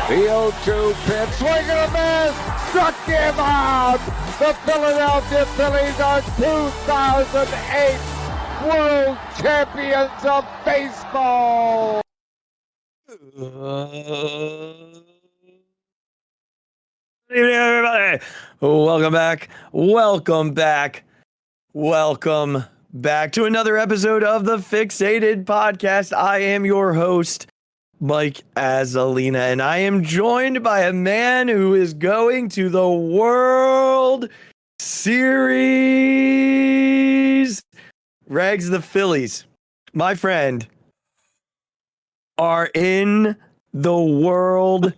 The 0-2 pitch, swing and a miss, struck him out. The Philadelphia Phillies are 2008 World Champions of Baseball. Good evening, everybody. Welcome back to another episode of the Phixated podcast. I am your host, Mike Azzalina, and I am joined by a man who is going to the World Series. Regz, the Phillies, my friend, are in the World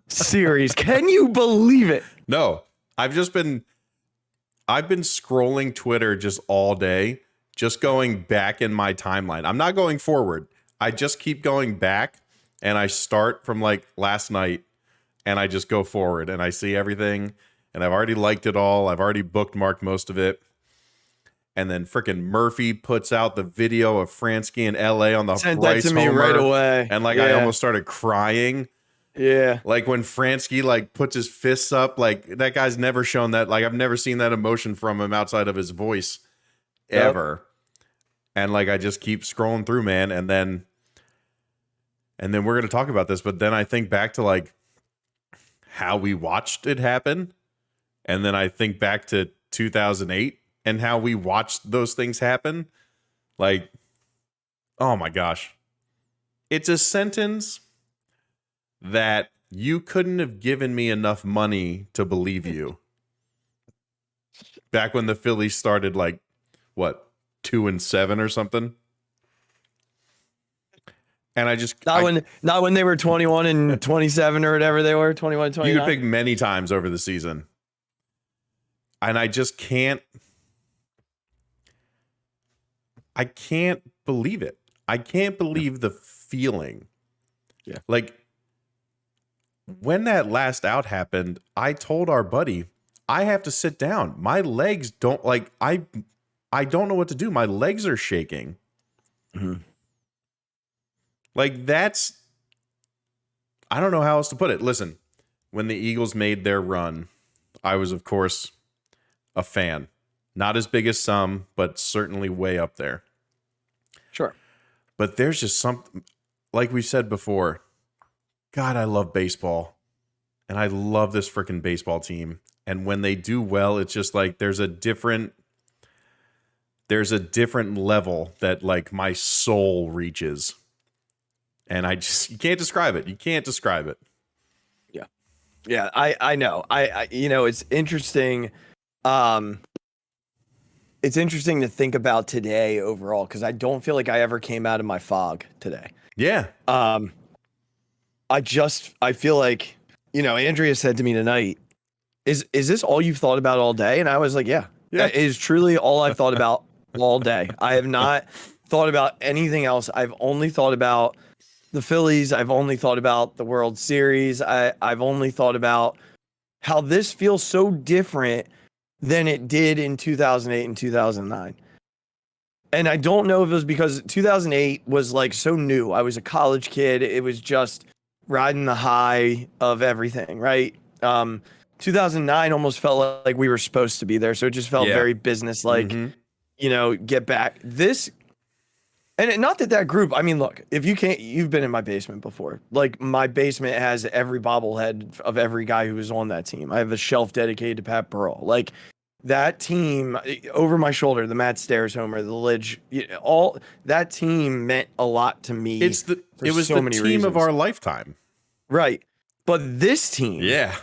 Series. Can you believe it? No, I've been scrolling Twitter just all day, just going back in my timeline. I'm not going forward. I just keep going back, and I start from like last night, and I just go forward, and I see everything, and I've already liked it all. I've already bookmarked most of it. And then freaking Murphy puts out the video of Fransky in LA on the Sent Bryce that to me Homer, right away. and like Yeah. I almost started crying. Yeah. Like when Fransky like puts his fists up, like that guy's never shown that. Like I've never seen that emotion from him outside of his voice ever. And like I just keep scrolling through, man, and then we're gonna talk about this, but then I think back to like how we watched it happen, and then I think back to 2008 and how we watched those things happen. Like, oh my gosh. It's a sentence that you couldn't have given me enough money to believe you. Back when the Phillies started like, what, 2-7 or something? And I just... Not when they were 21 and 27 or whatever they were, 21, 29. You could pick many times over the season. And I just can't... I can't believe it. I can't believe the feeling. Yeah. Like, when that last out happened, I told our buddy, I have to sit down. My legs don't like, I don't know what to do. My legs are shaking. Mm-hmm. Like that's, I don't know how else to put it. Listen, when the Eagles made their run, I was, of course, a fan. Not as big as some, but certainly way up there. Sure. But there's just something, like we said before, God, I love baseball. And I love this freaking baseball team. And when they do well, it's just like there's a different level that like my soul reaches. And you can't describe it. You can't describe it. Yeah. Yeah, I know. I it's interesting. It's interesting to think about today overall, because I don't feel like I ever came out of my fog today. Yeah. I feel like, Andrea said to me tonight, is this all you've thought about all day? And I was like, yeah. That is truly all I've thought about all day. I have not thought about anything else. I've only thought about the Phillies. I've only thought about the World Series. I've only thought about how this feels so different than it did in 2008 and 2009. And I don't know if it was because 2008 was like so new. I was a college kid. It was just riding the high of everything, right? 2009 almost felt like we were supposed to be there. So it just felt very business-like, get back. This, and not that group, I mean, look, if you can't, you've been in my basement before. Like my basement has every bobblehead of every guy who was on that team. I have a shelf dedicated to Pat Burrell. Like that team over my shoulder, the Matt Stairs homer, the Lidge, all that team meant a lot to me. It was so the team reasons. of our lifetime. Right. But this team. Yeah.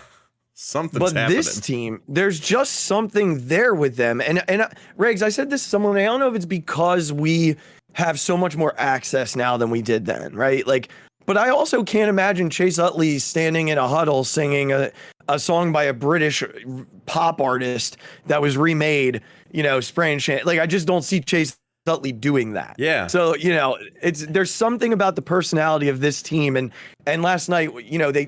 Something's happening. This team, there's just something there with them. And Regz, I said this to someone, I don't know if it's because we have so much more access now than we did then, right? Like, but I also can't imagine Chase Utley standing in a huddle singing a song by a British pop artist that was remade, spraying champagne. Like, I just don't see Chase Utley doing that. Yeah. So, there's something about the personality of this team. And last night,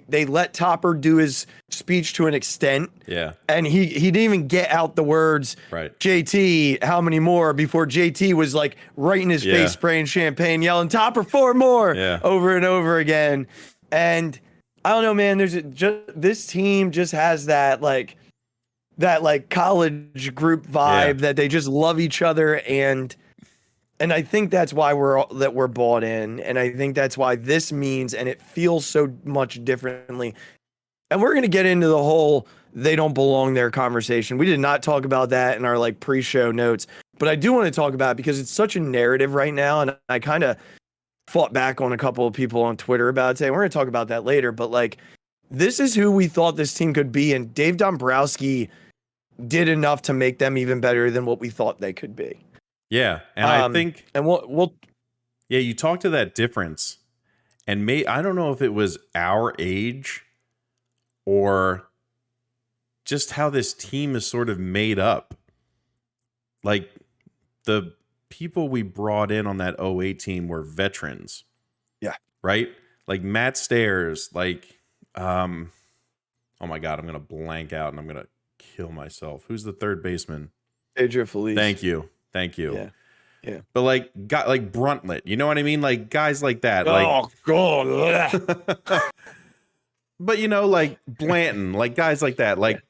they let Topper do his speech to an extent. Yeah. And he didn't even get out the words, right, JT, how many more, before JT was like right in his face, spraying champagne, yelling Topper 4 more over and over again. And I don't know, man. This team just has that like college group vibe that they just love each other, and I think that's why we're bought in, and I think that's why this means, and it feels so much differently. And we're gonna get into the whole they don't belong there conversation. We did not talk about that in our like pre-show notes, but I do want to talk about it because it's such a narrative right now, and I kind of fought back on a couple of people on Twitter about it today. We're gonna talk about that later, but like this is who we thought this team could be, and Dave Dombrowski did enough to make them even better than what we thought they could be. Yeah, and I think, and we'll yeah, you talk to that difference, and I don't know if it was our age or just how this team is sort of made up. Like the people we brought in on that 08 team were veterans. Yeah. Right? Like Matt Stairs, like oh my God, I'm gonna blank out and I'm gonna kill myself. Who's the third baseman? Pedro Feliz. Thank you. Yeah. Yeah. But like Bruntlett, you know what I mean? Like guys like that. Like, oh God. but you know, like Blanton, like guys like that. Like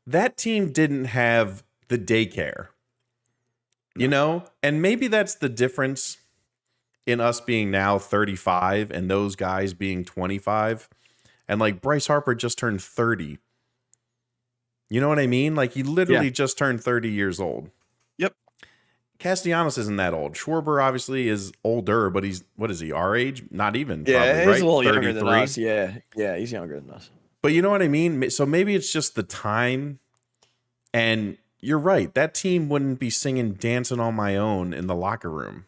that team didn't have the daycare. You know? And maybe that's the difference in us being now 35 and those guys being 25. And like Bryce Harper just turned 30. You know what I mean? Like he literally just turned 30 years old. Yep. Castellanos isn't that old. Schwarber obviously is older, but what is he, our age? Not even. Yeah, probably, he's right? a little younger than us. Yeah, he's younger than us. But you know what I mean? So maybe it's just the time. And you're right. That team wouldn't be singing Dancing on My Own in the locker room.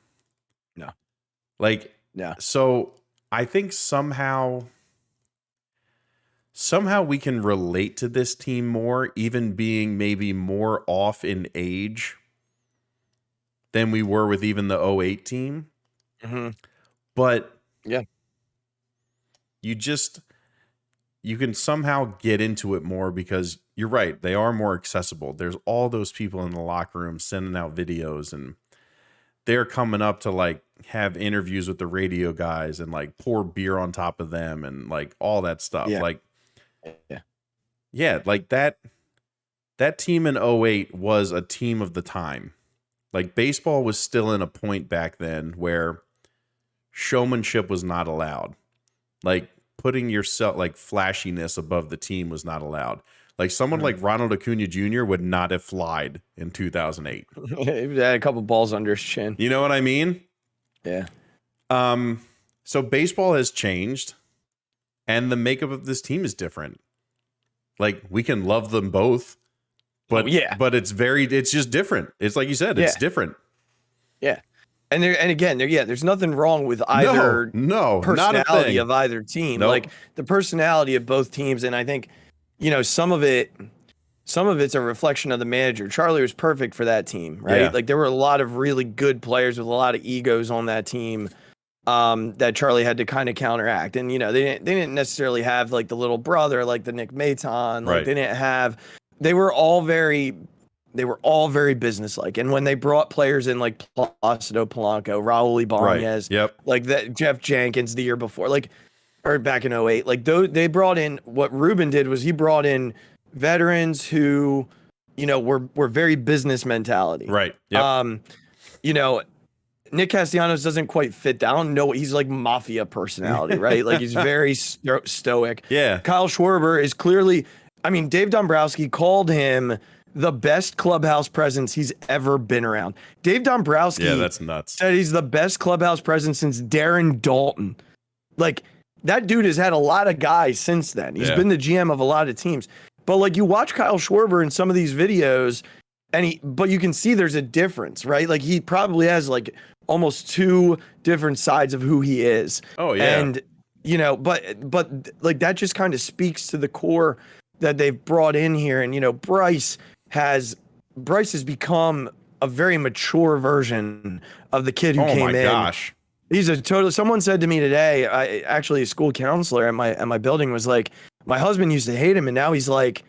No. Like, yeah. So I think somehow we can relate to this team more, even being maybe more off in age than we were with even the 08 team. Mm-hmm. But yeah, you can somehow get into it more because you're right. They are more accessible. There's all those people in the locker room sending out videos, and they're coming up to like have interviews with the radio guys and like pour beer on top of them and like all that stuff. Yeah. Like, like that team in 08 was a team of the time. Like baseball was still in a point back then where showmanship was not allowed. Like putting yourself like flashiness above the team was not allowed. Like someone like Ronald Acuna Jr. would not have flied in 2008. He had a couple balls under his chin. You know what I mean? Yeah. So baseball has changed and the makeup of this team is different. Like we can love them both, but but it's just different. It's like you said, it's different. Yeah. And there's nothing wrong with either personality of either team. Nope. Like the personality of both teams. And I think, you know, some of it's a reflection of the manager. Charlie was perfect for that team, right? Yeah. Like there were a lot of really good players with a lot of egos on that team that Charlie had to kind of counteract. And, you know, they didn't necessarily have like the little brother, like the Nick Maton. Like they were all very businesslike. And when they brought players in like Placido Polanco, Raul Ibanez, like that Jeff Jenkins the year before, like, or back in 08, like they brought in, what Ruben did was he brought in veterans who, you know, were very business mentality. Right. Yep. You know, Nick Castellanos doesn't quite fit down. No, he's like mafia personality, right? Like he's very stoic. Yeah. Kyle Schwarber is clearly, I mean, Dave Dombrowski called him the best clubhouse presence he's ever been around. Dave Dombrowski that's nuts. said he's the best clubhouse presence since Darren Dalton. Like that dude has had a lot of guys since then. He's been the GM of a lot of teams. But like you watch Kyle Schwarber in some of these videos but you can see there's a difference, right? Like he probably has like almost two different sides of who he is. Oh yeah. And you know, but like that just kind of speaks to the core that they've brought in here. And you know, Bryce has become a very mature version of the kid who came in. Oh my gosh. He's someone said to me today, a school counselor at my building was like, my husband used to hate him and now he's like,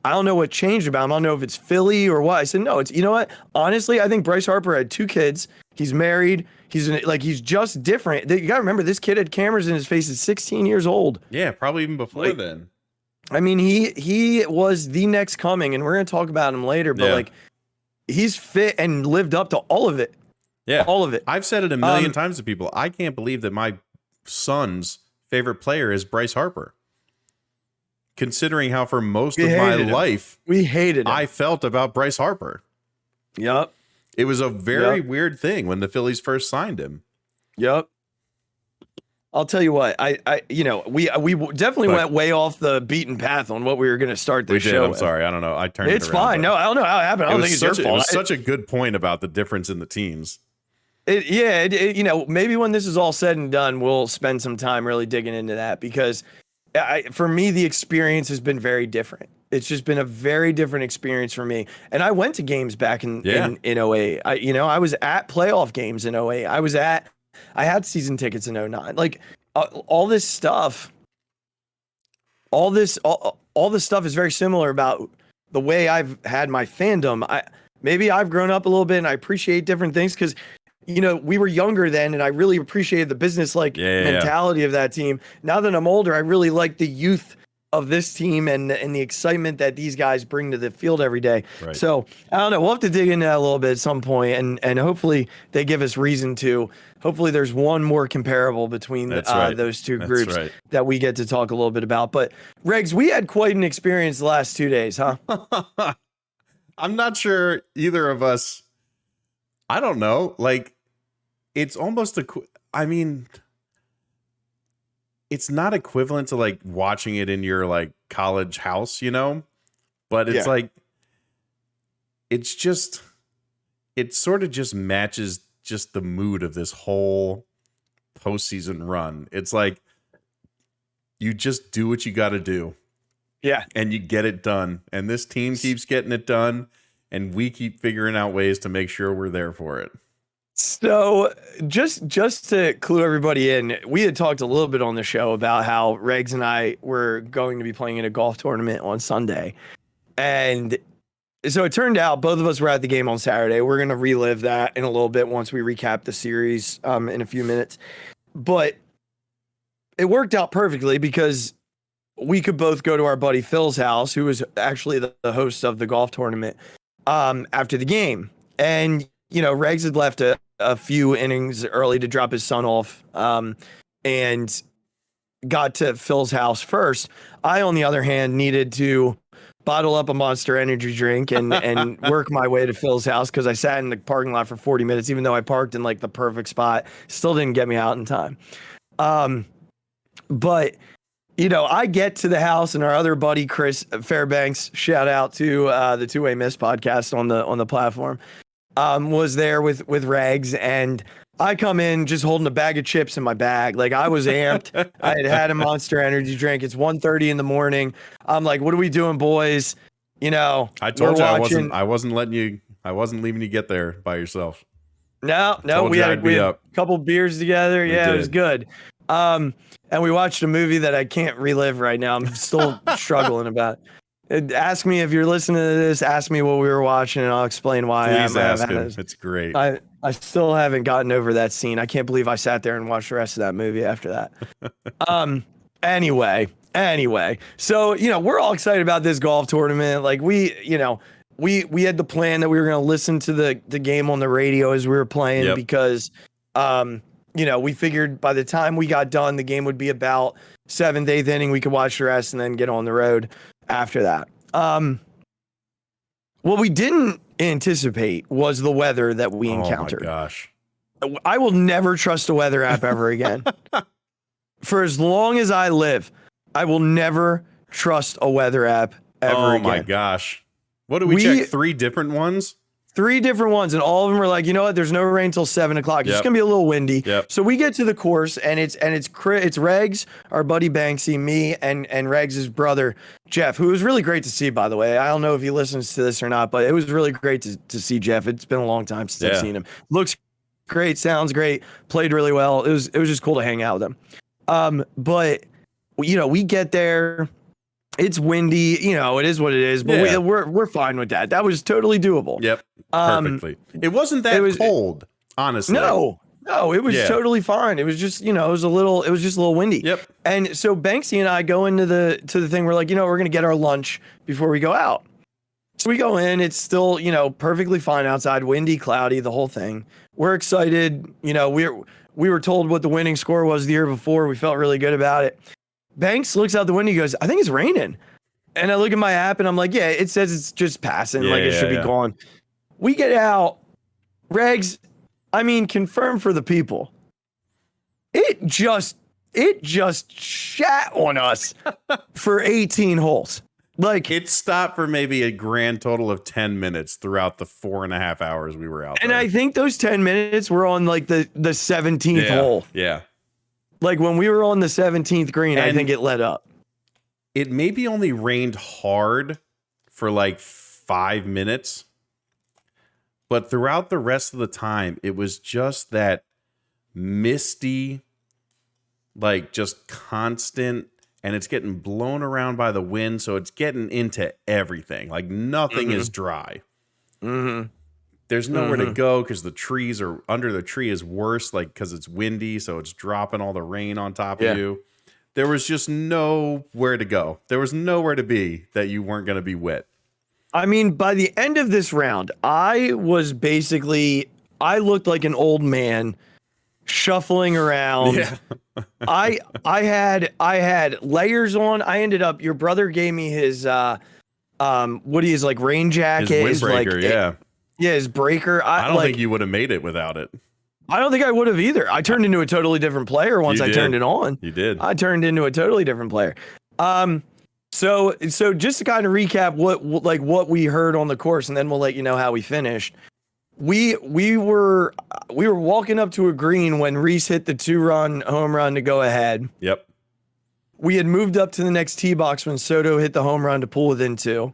I don't know what changed about him. I don't know if it's Philly or what. I said, no, it's, you know what? Honestly, I think Bryce Harper had 2 kids. He's married. He's just different. You got to remember, this kid had cameras in his face at 16 years old. Yeah, probably even before then. I mean, he was the next coming, and we're going to talk about him later, but like, he's fit and lived up to all of it. Yeah. All of it. I've said it a million times to people. I can't believe that my son's favorite player is Bryce Harper. Considering how for most of my life we hated him. I felt about Bryce Harper. Yep. It was a very weird thing when the Phillies first signed him. Yep. I'll tell you what, we definitely went way off the beaten path on what we were going to start this show. I'm sorry. I don't know. I turned It's it around, fine. No, I don't know how it happened. I don't think it's your fault. It was such a good point about the difference in the teams. Maybe when this is all said and done, we'll spend some time really digging into that, because for me, the experience has been very different. It's just been a very different experience for me. And I went to games back in 08. I was at playoff games in 08. I had season tickets in 09. Like all this stuff is very similar about the way I've had my fandom. Maybe I've grown up a little bit and I appreciate different things because, we were younger then and I really appreciated the business mentality of that team. Now that I'm older, I really like the youth of this team and the excitement that these guys bring to the field every day. Right. So I don't know. We'll have to dig into that a little bit at some point, and hopefully they give us reason to. Hopefully there's one more comparable between those two groups that we get to talk a little bit about. But Regz, we had quite an experience the last 2 days, huh? I'm not sure either of us. I don't know. Like, it's almost it's not equivalent to like watching it in your like college house, but it's like, it sort of just matches just the mood of this whole postseason run. It's like, you just do what you got to do. Yeah. And you get it done. And this team keeps getting it done. And we keep figuring out ways to make sure we're there for it. So just to clue everybody in, we had talked a little bit on the show about how Regz and I were going to be playing in a golf tournament on Sunday. And so it turned out both of us were at the game on Saturday. We're going to relive that in a little bit once we recap the series in a few minutes. But it worked out perfectly because we could both go to our buddy Phil's house, who was actually the host of the golf tournament, after the game. And, Regz had left a few innings early to drop his son off and got to Phil's house first. I, on the other hand, needed to bottle up a Monster Energy drink and work my way to Phil's house because I sat in the parking lot for 40 minutes, even though I parked in like the perfect spot. Still didn't get me out in time. But I get to the house and our other buddy, Chris Fairbanks, shout out to the Two Way Miss podcast on the platform, was there with Regz, and I come in just holding a bag of chips in my bag. Like, I was amped. I had a Monster Energy drink. It's 1:30 in the morning. I'm like, what are we doing, boys? I told you I wasn't leaving you get there by yourself. No, we had a couple beers together. Yeah, it was good. And we watched a movie that I can't relive right now. I'm still struggling about. Ask me if you're listening to this. Ask me what we were watching, and I'll explain why. Please ask him. It's great. I still haven't gotten over that scene. I can't believe I sat there and watched the rest of that movie after that. Anyway. So, we're all excited about this golf tournament. Like, we had the plan that we were going to listen to the game on the radio as we were playing because, we figured by the time we got done, the game would be about 7th, 8th inning. We could watch the rest and then get on the road after that. What we didn't anticipate was the weather that we encountered. Oh my gosh. I will never trust a weather app ever again. For as long as I live, I will never trust a weather app ever again. Oh my gosh. What did we check? 3 different ones? 3 different ones, and all of them were like, you know what? There's no rain till 7 o'clock. It's gonna be a little windy. So we get to the course, and it's Regz, our buddy Banksy, me, and Reg's brother Jeff, who was really great to see, by the way. I don't know if he listens to this or not, but it was really great to see Jeff. It's been a long time since I've seen him. Looks great, sounds great, played really well. It was just cool to hang out with him. But we get there. It's windy, you know, it is what it is, but Yeah. we're fine with that. That was totally doable. Yep. Perfectly. It wasn't that cold, honestly. No, it was Yeah. totally fine. It was just, you know, it was just a little windy. Yep. And so Banksy and I go into the thing. We're like, you know, we're gonna get our lunch before we go out. So we go in. It's still, you know, perfectly fine outside, windy, cloudy, the whole thing. We're excited. You know, we were told what the winning score was the year before. We felt really good about it. Banks looks out the window. He goes, I think it's raining. And I look at my app and I'm like, yeah, it says it's just passing. Yeah, like it should be gone. We get out. Regs, I mean, confirm for the people. It just shat on us for 18 holes. Like it stopped for maybe a grand total of 10 minutes throughout the 4.5 hours we were out and there. I think those 10 minutes were on like the 17th hole. Yeah. Like when we were on the 17th green, And I think it let up. It maybe only rained hard for like 5 minutes, but throughout the rest of the time, it was just that misty, like just constant, and it's getting blown around by the wind, so it's getting into everything. Like nothing is dry. Mm-hmm. There's nowhere to go because the trees are under the tree is worse, like because it's windy, so it's dropping all the rain on top of you. There was just nowhere to go. There was nowhere to be that you weren't going to be wet. I mean, by the end of this round, I looked like an old man shuffling around. Yeah. I had layers on. I ended up, your brother gave me his what he is, like rain jacket. His windbreaker, yeah. Yeah, his breaker. I don't think you would have made it without it. I don't think I would have either. I turned into a totally different player once I turned it on. You did. I turned into a totally different player. So just to kind of recap what we heard on the course, and then we'll let you know how we finished. We were walking up to a green when Reese hit the 2-run home run to go ahead. Yep. We had moved up to the next tee box when Soto hit the home run to pull within 2.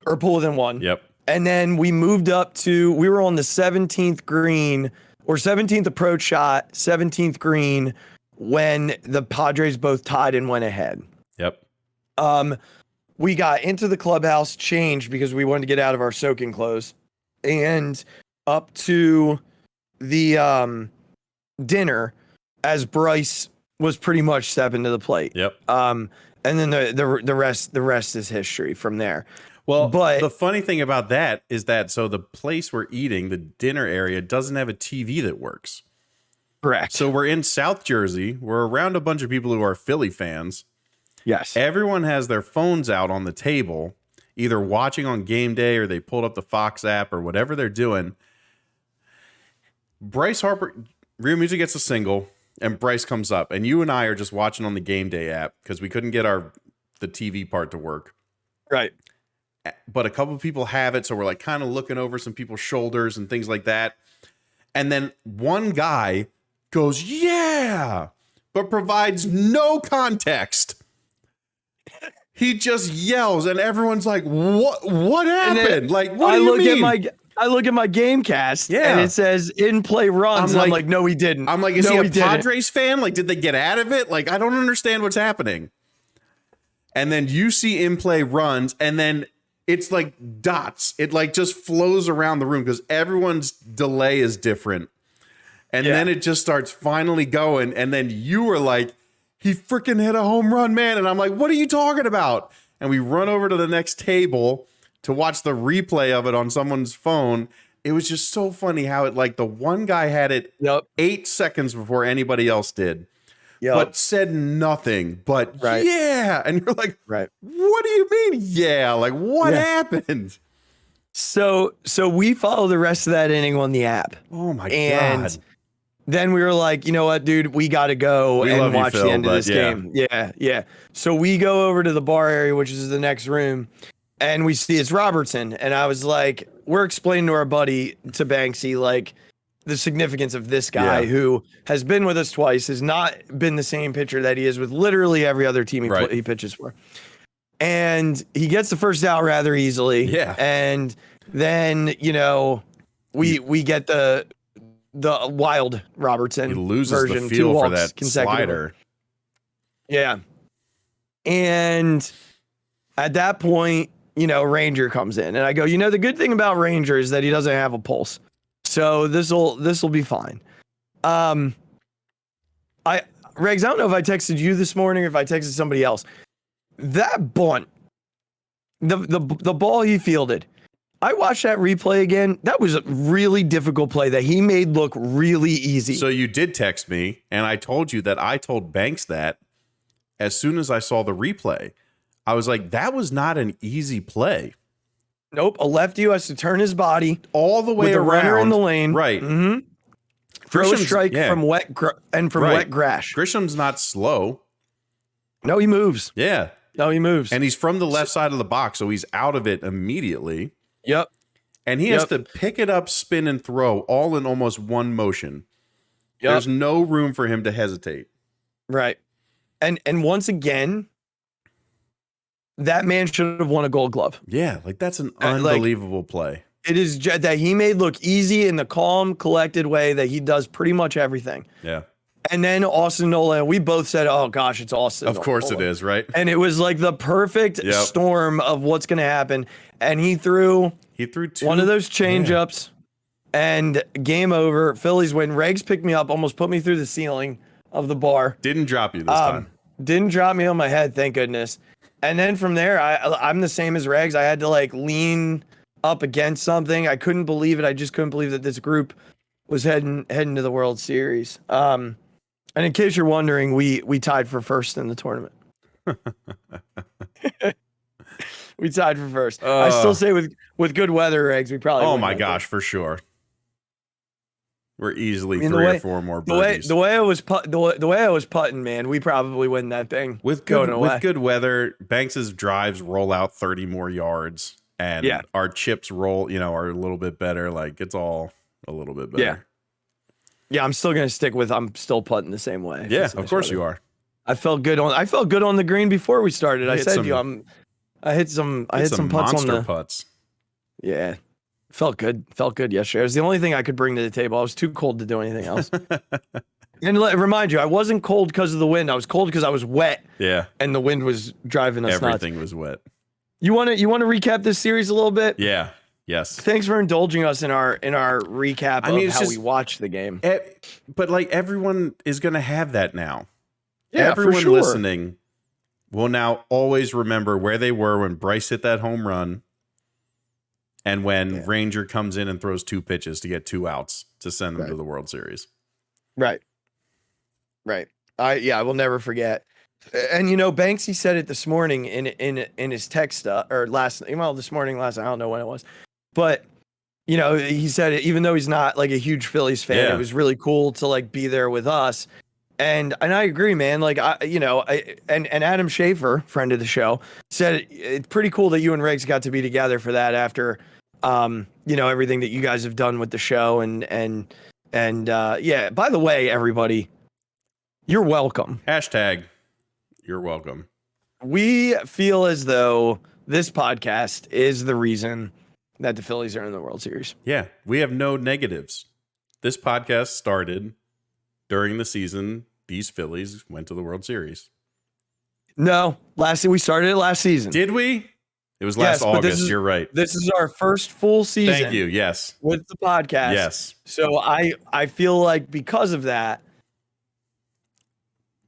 Or pull within 1. Yep. And then we moved up to, we were on the 17th green or 17th approach shot, 17th green when the Padres both tied and went ahead. Yep. We got into the clubhouse, changed because we wanted to get out of our soaking clothes, and up to the dinner as Bryce was pretty much stepping to the plate. Yep. And then the rest is history from there. Well, but the funny thing about that is that so the place we're eating, the dinner area, doesn't have a TV that works. Correct. So we're in South Jersey. We're around a bunch of people who are Philly fans. Yes. Everyone has their phones out on the table, either watching on game day or they pulled up the Fox app or whatever they're doing. Bryce Harper, Real Music gets a single, and Bryce comes up, and you and I are just watching on the game day app because we couldn't get the TV part to work. Right. But a couple of people have it, so we're like kind of looking over some people's shoulders and things like that. And then one guy goes, "Yeah," but provides no context. He just yells, and everyone's like, "What happened? Like, what do you mean?" I look at my game cast, and it says in play runs. I'm like, no, he didn't. I'm like, is he a Padres fan? Like, did they get out of it? Like, I don't understand what's happening. And then you see in play runs, and then it's like dots. It like just flows around the room because everyone's delay is different. And then it just starts finally going. And then you were like, he freaking hit a home run, man. And I'm like, what are you talking about? And we run over to the next table to watch the replay of it on someone's phone. It was just so funny how it like the one guy had it 8 seconds before anybody else did. But said nothing, but yeah. And you're like, what do you mean? Yeah. Like what happened? So we follow the rest of that inning on the app. Oh my and God. Then we were like, you know what, dude, we got to go and watch the end of this game. Yeah. So we go over to the bar area, which is the next room, and we see it's Robertson. And I was like, we're explaining to our buddy, to Banksy, like, the significance of this guy who has been with us twice, has not been the same pitcher that he is with literally every other team he pitches for. And he gets the first out rather easily. Yeah. And then, you know, we get the wild Robertson he loses version, the feel 2 for walks that slider. Yeah. And at that point, Ranger comes in, and I go, the good thing about Ranger is that he doesn't have a pulse, so this'll be fine. Regz, I don't know if I texted you this morning or if I texted somebody else. That bunt, the ball he fielded, I watched that replay again. That was a really difficult play that he made look really easy. So you did text me, and I told you that I told Banks that as soon as I saw the replay. I was like, that was not an easy play. Nope, a lefty who has to turn his body all the way with around. The runner in the lane. Right. Mm-hmm. Throw a strike from wet grass. Grisham's not slow. No, he moves. Yeah. No, he moves. And he's from the left side of the box, so he's out of it immediately. Yep. And he has to pick it up, spin, and throw all in almost one motion. Yep. There's no room for him to hesitate. Right. And once again, that man should have won a Gold Glove. Yeah, like that's an unbelievable play. It is that he made look easy in the calm, collected way that he does pretty much everything. Yeah. And then Austin Nolan, we both said, oh gosh, it's Austin. Of course it is, right? And it was like the perfect storm of what's going to happen. And he threw two, one of those change-ups and game over. Phillies win. Regz picked me up, almost put me through the ceiling of the bar. Didn't drop you this time. Didn't drop me on my head, thank goodness. And then from there, I'm the same as Regz. I had to lean up against something. I couldn't believe it. I just couldn't believe that this group was heading to the World Series. And in case you're wondering, we tied for first in the tournament. We tied for first. I still say with good weather, Regz, we probably. Oh my gosh, for sure. We're easily 3 or 4 more birdies. The way I was putting, man, we probably win that thing. With good weather, Banks's drives roll out 30 more yards, and our chips roll, are a little bit better. Like it's all a little bit better. Yeah, I'm still gonna stick with. I'm still putting the same way. Yeah, of course you are. I felt good on the green before we started. I said to you, I hit some putts on the putts. Yeah. Felt good yesterday. It was the only thing I could bring to the table. I was too cold to do anything else. And remind you, I wasn't cold because of the wind. I was cold because I was wet. Yeah. And the wind was driving us nuts. Everything was wet. You want to recap this series a little bit? Yeah. Yes. Thanks for indulging us in our recap of how we watched the game. But everyone is going to have that now. Yeah, everyone for sure. listening will now always remember where they were when Bryce hit that home run. And when Ranger comes in and throws 2 pitches to get 2 outs to send them to the World Series. Right. I will never forget. And Banksy said it this morning in his text or this morning, I don't know when it was. But he said it, even though he's not a huge Phillies fan, it was really cool to be there with us. And I agree, man. And Adam Schaefer, friend of the show, said it's pretty cool that you and Regz got to be together for that after everything that you guys have done with the show and by the way, everybody, you're welcome. # you're welcome. We feel as though this podcast is the reason that the Phillies are in the World Series. Yeah, we have no negatives. This podcast started during the season these Phillies went to the World Series. No, we started it last season. Did we? It was last August. You're right. This is our first full season. Thank you. Yes. With the podcast. Yes. So I feel like because of that.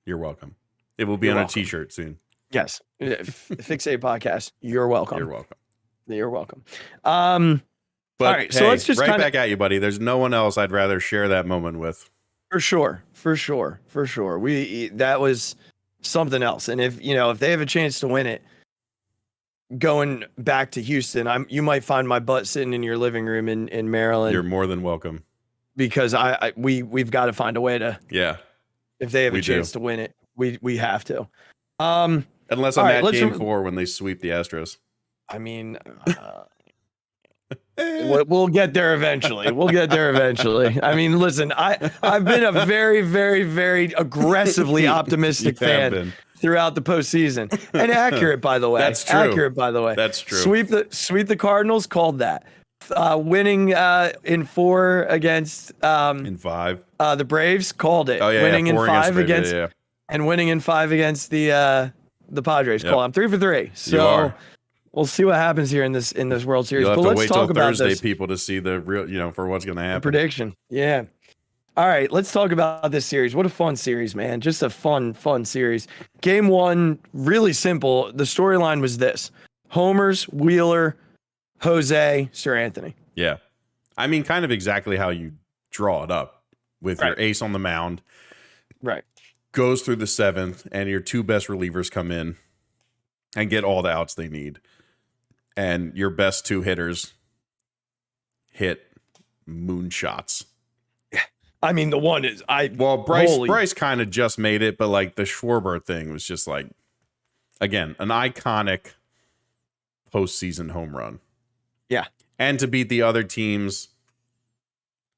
You're welcome. It will be on a t-shirt soon. Yes. Phixated podcast. You're welcome. You're welcome. You're welcome. But all right, hey, so let's just back at you, buddy. There's no one else I'd rather share that moment with. For sure. That was something else. And if they have a chance to win it, going back to Houston, you might find my butt sitting in your living room in Maryland. You're more than welcome. Because we've got to find a way to. Yeah. If they have a chance to win it, we have to. Unless I'm at game 4 when they sweep the Astros. I mean, we'll get there eventually. I mean, listen, I've been a very, very, very aggressively optimistic fan throughout the postseason, and accurate, by the way. That's true. Accurate, by the way. That's true. Sweep the Cardinals, called that. Winning in 4 against in 5. The Braves, called it. Oh yeah, winning in 5 against and winning in 5 against the the Padres Yep. call. I'm 3 for 3. So we'll see what happens here in this World Series. You'll have But to let's wait talk till about Thursday, this people, to see the real, for what's going to happen. prediction. Yeah. All right, let's talk about this series. What a fun series, man. Just a fun series. Game 1, really simple. The storyline was this. Homers, Wheeler, Jose, Sir Anthony. Yeah. I mean, kind of exactly how you draw it up with your ace on the mound. Right. Goes through the 7th, and your 2 best relievers come in and get all the outs they need. And your best 2 hitters hit moonshots. I mean, the one is Bryce kind of just made it, but like the Schwarber thing was just like, again, an iconic postseason home run. Yeah. And to beat the other teams,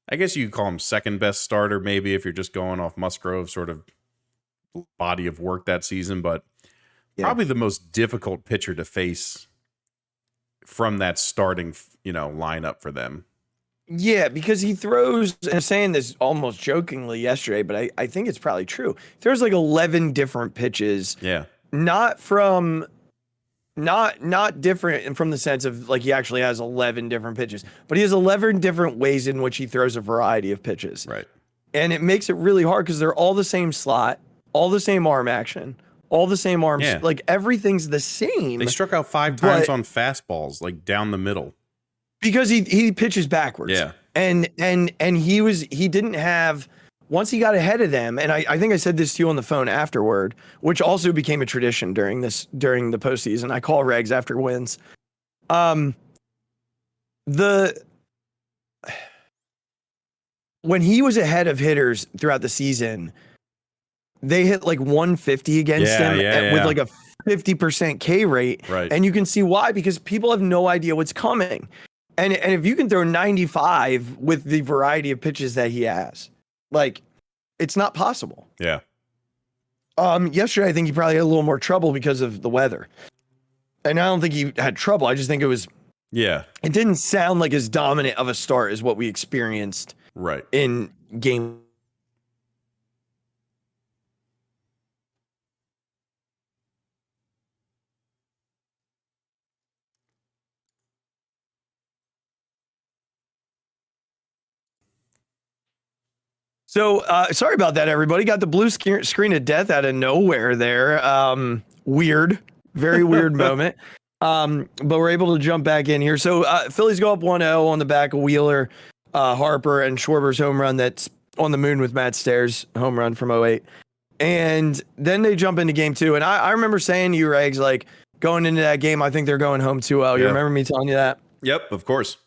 I guess you could call him second best starter, maybe, if you're just going off Musgrove's sort of body of work that season, but probably the most difficult pitcher to face from that starting, lineup for them. Yeah, because he throws, and I'm saying this almost jokingly yesterday, but I think it's probably true. He throws like 11 different pitches. Yeah. Not different from the sense of like he actually has 11 different pitches, but he has 11 different ways in which he throws a variety of pitches. Right. And it makes it really hard because they're all the same slot, all the same arm action, all the same arms. Yeah. Like everything's the same. They struck out 5 times on fastballs, like down the middle. Because he pitches backwards. Yeah. And he didn't have, once he got ahead of them, and I think I said this to you on the phone afterward, which also became a tradition during the postseason. I call Regz after wins. When he was ahead of hitters throughout the season, they hit like 150 against him with like a 50% K rate. Right. And you can see why, because people have no idea what's coming. And if you can throw 95 with the variety of pitches that he has, like, it's not possible. Yeah. Yesterday, I think he probably had a little more trouble because of the weather. And I don't think he had trouble. I just think it didn't sound like as dominant of a start as what we experienced in game. So sorry about that, everybody. Got the blue screen of death out of nowhere there. Weird, very weird moment. But we're able to jump back in here. So Phillies go up 1-0 on the back of Wheeler, Harper, and Schwarber's home run that's on the moon with Matt Stairs' home run from 2008. And then they jump into game 2. And I remember saying to you, Regz, like, going into that game, I think they're going home 2-0. You remember me telling you that? Yep, of course.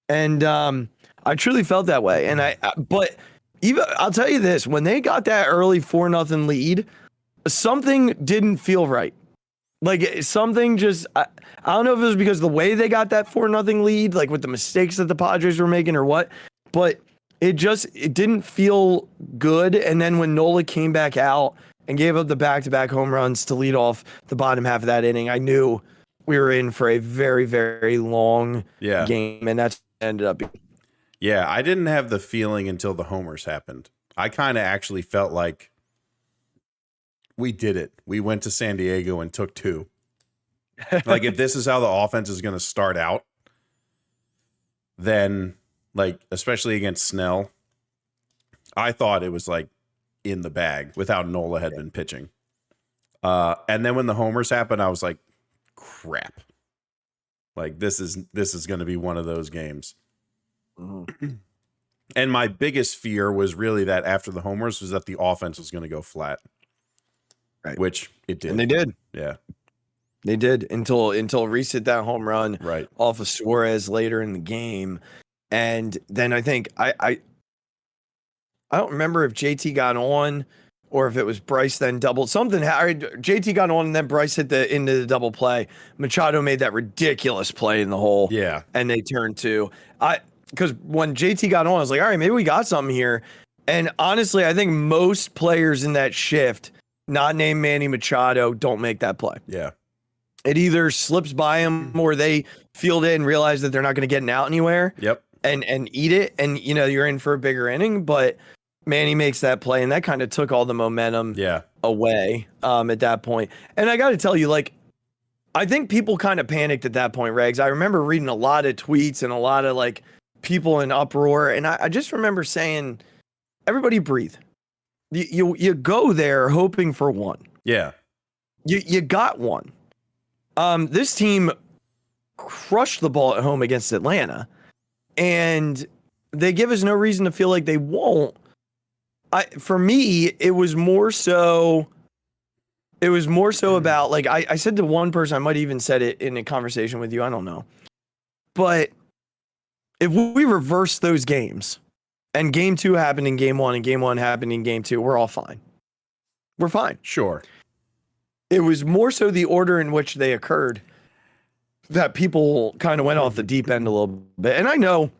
And I truly felt that way. And but even I'll tell you this, when they got that early 4-0 lead, something didn't feel right. Like something just, I don't know if it was because of the way they got that 4-0 lead, like with the mistakes that the Padres were making or what, but it didn't feel good. And then when Nola came back out and gave up the back-to-back home runs to lead off the bottom half of that inning, I knew we were in for a very, very long game. And that's what it ended up being. Yeah, I didn't have the feeling until the homers happened. I kind of actually felt like we did it. We went to San Diego and took 2. Like, if this is how the offense is going to start out, then, like, especially against Snell, I thought it was, like, in the bag with how Nola had been pitching. And then when the homers happened, I was like, crap. Like, this is going to be one of those games. And my biggest fear was really that after the homers was that the offense was going to go flat, which it did. And they did. Yeah, they did until Reese hit that home run off of Suarez later in the game. And then I think I don't remember if JT got on or if it was Bryce then doubled something. JT got on and then Bryce hit into the double play. Machado made that ridiculous play in the hole. Yeah, and they turned 2. Because when JT got on, I was like, all right, maybe we got something here. And honestly, I think most players in that shift, not named Manny Machado, don't make that play. Yeah. It either slips by them or they field it and realize that they're not going to get an out anywhere. Yep. And eat it. And, you're in for a bigger inning. But Manny makes that play, and that kind of took all the momentum away at that point. And I got to tell you, like, I think people kind of panicked at that point, Regs. I remember reading a lot of tweets and a lot of like people in uproar. And I just remember saying, everybody breathe. You go there hoping for one. Yeah. You got one. This team crushed the ball at home against Atlanta, and they give us no reason to feel like they won't. For me, it was more so about, like, I said to one person, I might have even said it in a conversation with you, I don't know. But if we reverse those games and game 2 happened in game 1 and game 1 happened in game 2, we're all fine. We're fine. Sure. It was more so the order in which they occurred that people kind of went off the deep end a little bit. And I know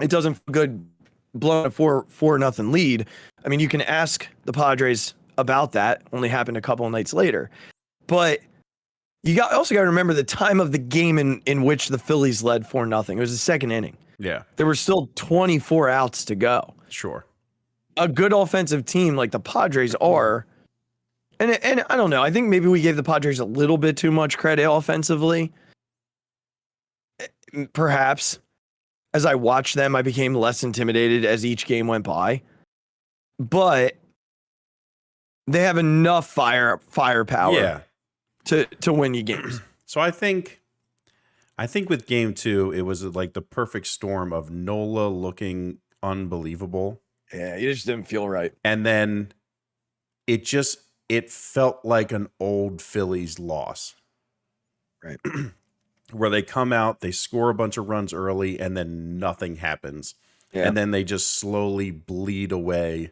it doesn't feel good blowing a 4-0 lead. I mean, you can ask the Padres about that. Only happened a couple of nights later. But you also got to remember the time of the game in which the Phillies led 4-0. It was the second inning. Yeah. There were still 24 outs to go. Sure. A good offensive team like the Padres are, and I don't know, I think maybe we gave the Padres a little bit too much credit offensively. Perhaps. As I watched them, I became less intimidated as each game went by. But they have enough firepower to win you games. So I think with game 2, it was like the perfect storm of Nola looking unbelievable. Yeah, you just didn't feel right. And then it felt like an old Phillies loss. Right. Where they come out, they score a bunch of runs early, and then nothing happens. Yeah. And then they just slowly bleed away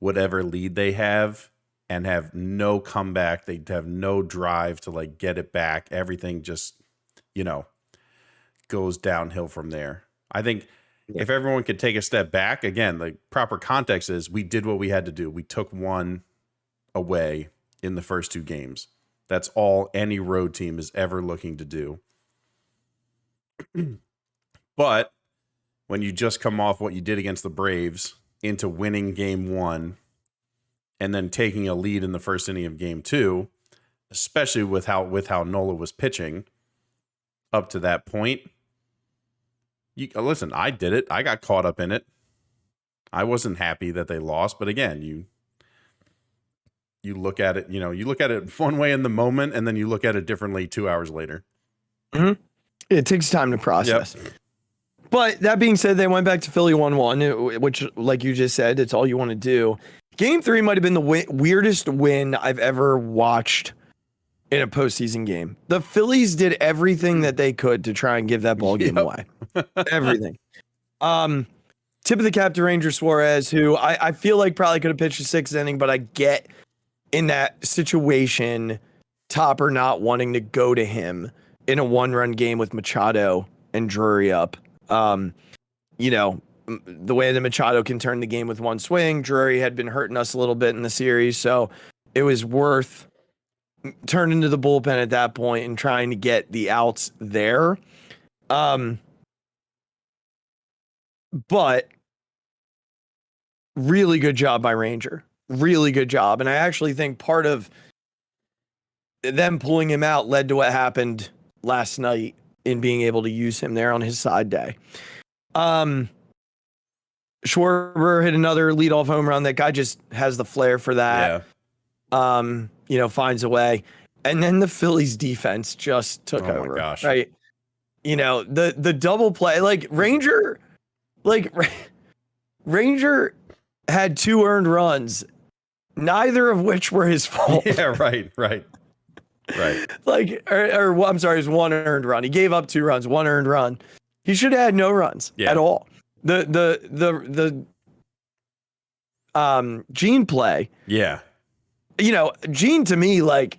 whatever lead they have and have no comeback. They have no drive to like get it back. Everything just, goes downhill from there. I think if everyone could take a step back, again, the proper context is we did what we had to do. We took one away in the first 2 games. That's all any road team is ever looking to do. But when you just come off what you did against the Braves into winning game 1 and then taking a lead in the first inning of game 2, especially with how Nola was pitching up to that point, listen, I did it. I got caught up in it. I wasn't happy that they lost, but again, you look at it, you look at it one way in the moment, and then you look at it differently 2 hours later. Mm-hmm. It takes time to process. Yep. But that being said, they went back to Philly 1-1, which, like you just said, it's all you want to do. Game 3 might have been the weirdest win I've ever watched in a postseason game. The Phillies did everything that they could to try and give that ball game away. Everything. Tip of the cap to Ranger Suarez, who I feel like probably could have pitched a 6th inning, but I get in that situation, Topper not wanting to go to him in a 1-run game with Machado and Drury up. The way that Machado can turn the game with one swing, Drury had been hurting us a little bit in the series, so it was worth turning to the bullpen at that point and trying to get the outs there. But really good job by Ranger. Really good job. And I actually think part of them pulling him out led to what happened last night in being able to use him there on his side day. Schwarber hit another leadoff home run. That guy just has the flair for that. Yeah. Finds a way. And then the Phillies defense just took over. Oh my gosh. Right. The double play, Ranger had 2 earned runs, neither of which were his fault. Yeah, right. I'm sorry, it was 1 earned run. He gave up 2 runs, 1 earned run. He should have had no runs at all. The Gene play. Yeah. Gene to me, they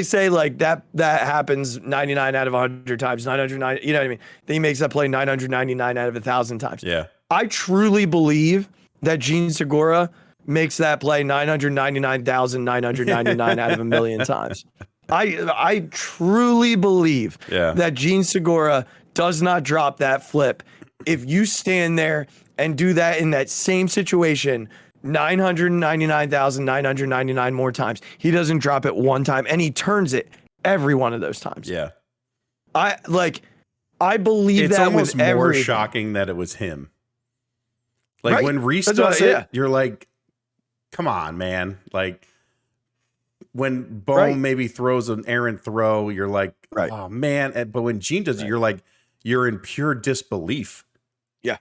say that happens 99 out of 100 times, 909, you know what I mean? Then he makes that play 999 out of 1,000 times. Yeah. I truly believe that Gene Segura makes that play 999,999 out of 1,000,000 times. I truly believe that Gene Segura does not drop that flip. If you stand there and do that in that same situation 999,999 more times. He doesn't drop it one time, and he turns it every one of those times. Yeah. I believe It's that almost with more everything. shocking that it was him. Like Right. when Reese That's does what- it, yeah. you're like, come on, man. Like when Bohm Right. maybe throws an errant throw, you're like, Right. oh man. But when Gene does it, you're like, you're in pure disbelief. Yeah.